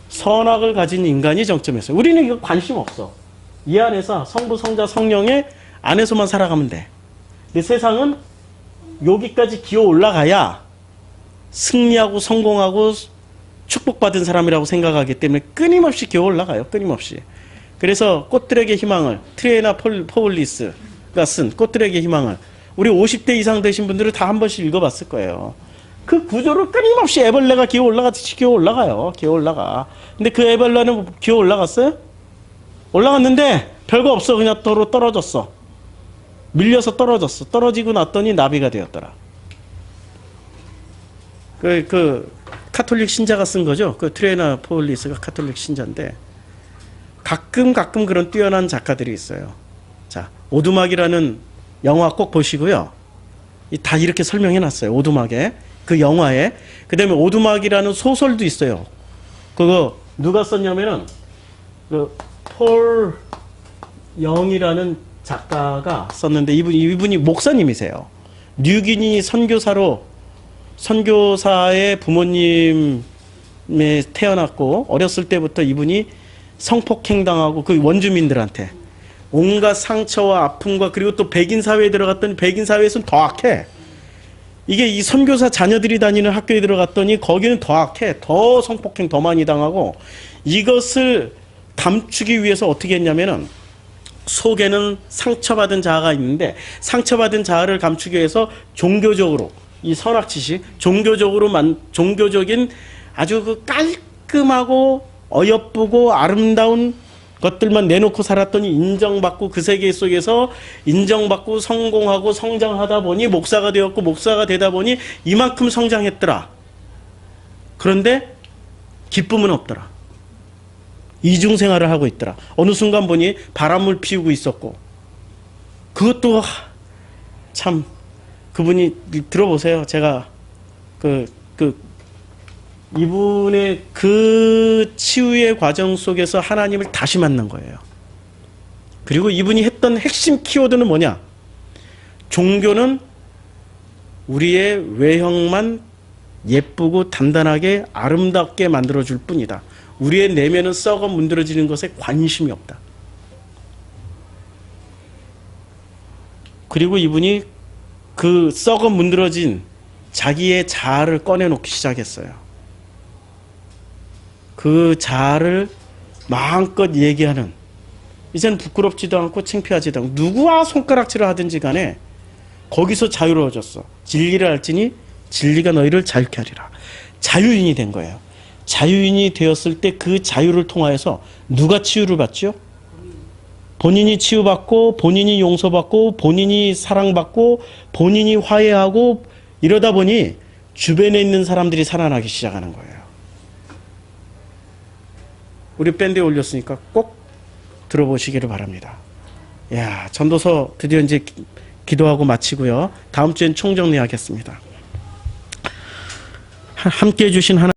선악을 가진 인간이 정점에 써요. 우리는 이거 관심 없어. 이 안에서 성부, 성자, 성령의 안에서만 살아가면 돼. 근데 세상은 여기까지 기어 올라가야 승리하고 성공하고 축복받은 사람이라고 생각하기 때문에 끊임없이 기어 올라가요. 끊임없이. 그래서 꽃들에게 희망을, 트레이나 포울리스가 쓴 꽃들에게 희망을 우리 50대 이상 되신 분들은 다 한 번씩 읽어봤을 거예요. 그 구조를 끊임없이 애벌레가 기어 올라가듯이 기어 올라가요. 기어 올라가. 근데 그 애벌레는 기어 올라갔어요? 올라갔는데 별거 없어. 그냥 도로 떨어졌어. 밀려서 떨어졌어. 떨어지고 났더니 나비가 되었더라. 그 카톨릭 신자가 쓴 거죠. 그 트레이나 포울리스가 카톨릭 신자인데 가끔 그런 뛰어난 작가들이 있어요. 자, 오두막이라는 영화 꼭 보시고요. 다 이렇게 설명해 놨어요. 오두막에. 그 영화에. 그 다음에 오두막이라는 소설도 있어요. 그거 누가 썼냐면은 폴 영이라는 작가가 썼는데 이분이 목사님이세요. 뉴기니 선교사의 부모님에 태어났고 어렸을 때부터 이분이 성폭행당하고 그 원주민들한테 온갖 상처와 아픔과 그리고 또 백인 사회에 들어갔더니 백인 사회에서는 더 악해. 이게 이 선교사 자녀들이 다니는 학교에 들어갔더니 거기는 더 악해. 더 성폭행 더 많이 당하고 이것을 감추기 위해서 어떻게 했냐면은 속에는 상처받은 자아가 있는데 상처받은 자아를 감추기 위해서 종교적으로 이 선악지식 종교적인 아주 그 깔끔하고 어여쁘고 아름다운 것들만 내놓고 살았더니 인정받고 그 세계 속에서 인정받고 성공하고 성장하다 보니 목사가 되었고 목사가 되다 보니 이만큼 성장했더라. 그런데 기쁨은 없더라. 이중생활을 하고 있더라. 어느 순간 보니 바람을 피우고 있었고 그것도 참 그분이 들어보세요. 제가 이분의 그 치유의 과정 속에서 하나님을 다시 만난 거예요. 그리고 이분이 했던 핵심 키워드는 뭐냐? 종교는 우리의 외형만 예쁘고 단단하게 아름답게 만들어줄 뿐이다. 우리의 내면은 썩어 문드러지는 것에 관심이 없다. 그리고 이분이 그 썩어 문드러진 자기의 자아를 꺼내놓기 시작했어요. 그 자아를 마음껏 얘기하는, 이제는 부끄럽지도 않고 창피하지도 않고 누구와 손가락질을 하든지 간에 거기서 자유로워졌어. 진리를 알지니 진리가 너희를 자유케 하리라. 자유인이 된 거예요. 자유인이 되었을 때 그 자유를 통하여서 누가 치유를 받죠? 본인이 치유받고 본인이 용서받고 본인이 사랑받고 본인이 화해하고 이러다 보니 주변에 있는 사람들이 살아나기 시작하는 거예요. 우리 밴드에 올렸으니까 꼭 들어보시기를 바랍니다. 야, 전도서 드디어 이제 기도하고 마치고요. 다음 주엔 총정리하겠습니다. 함께 해주신 하나님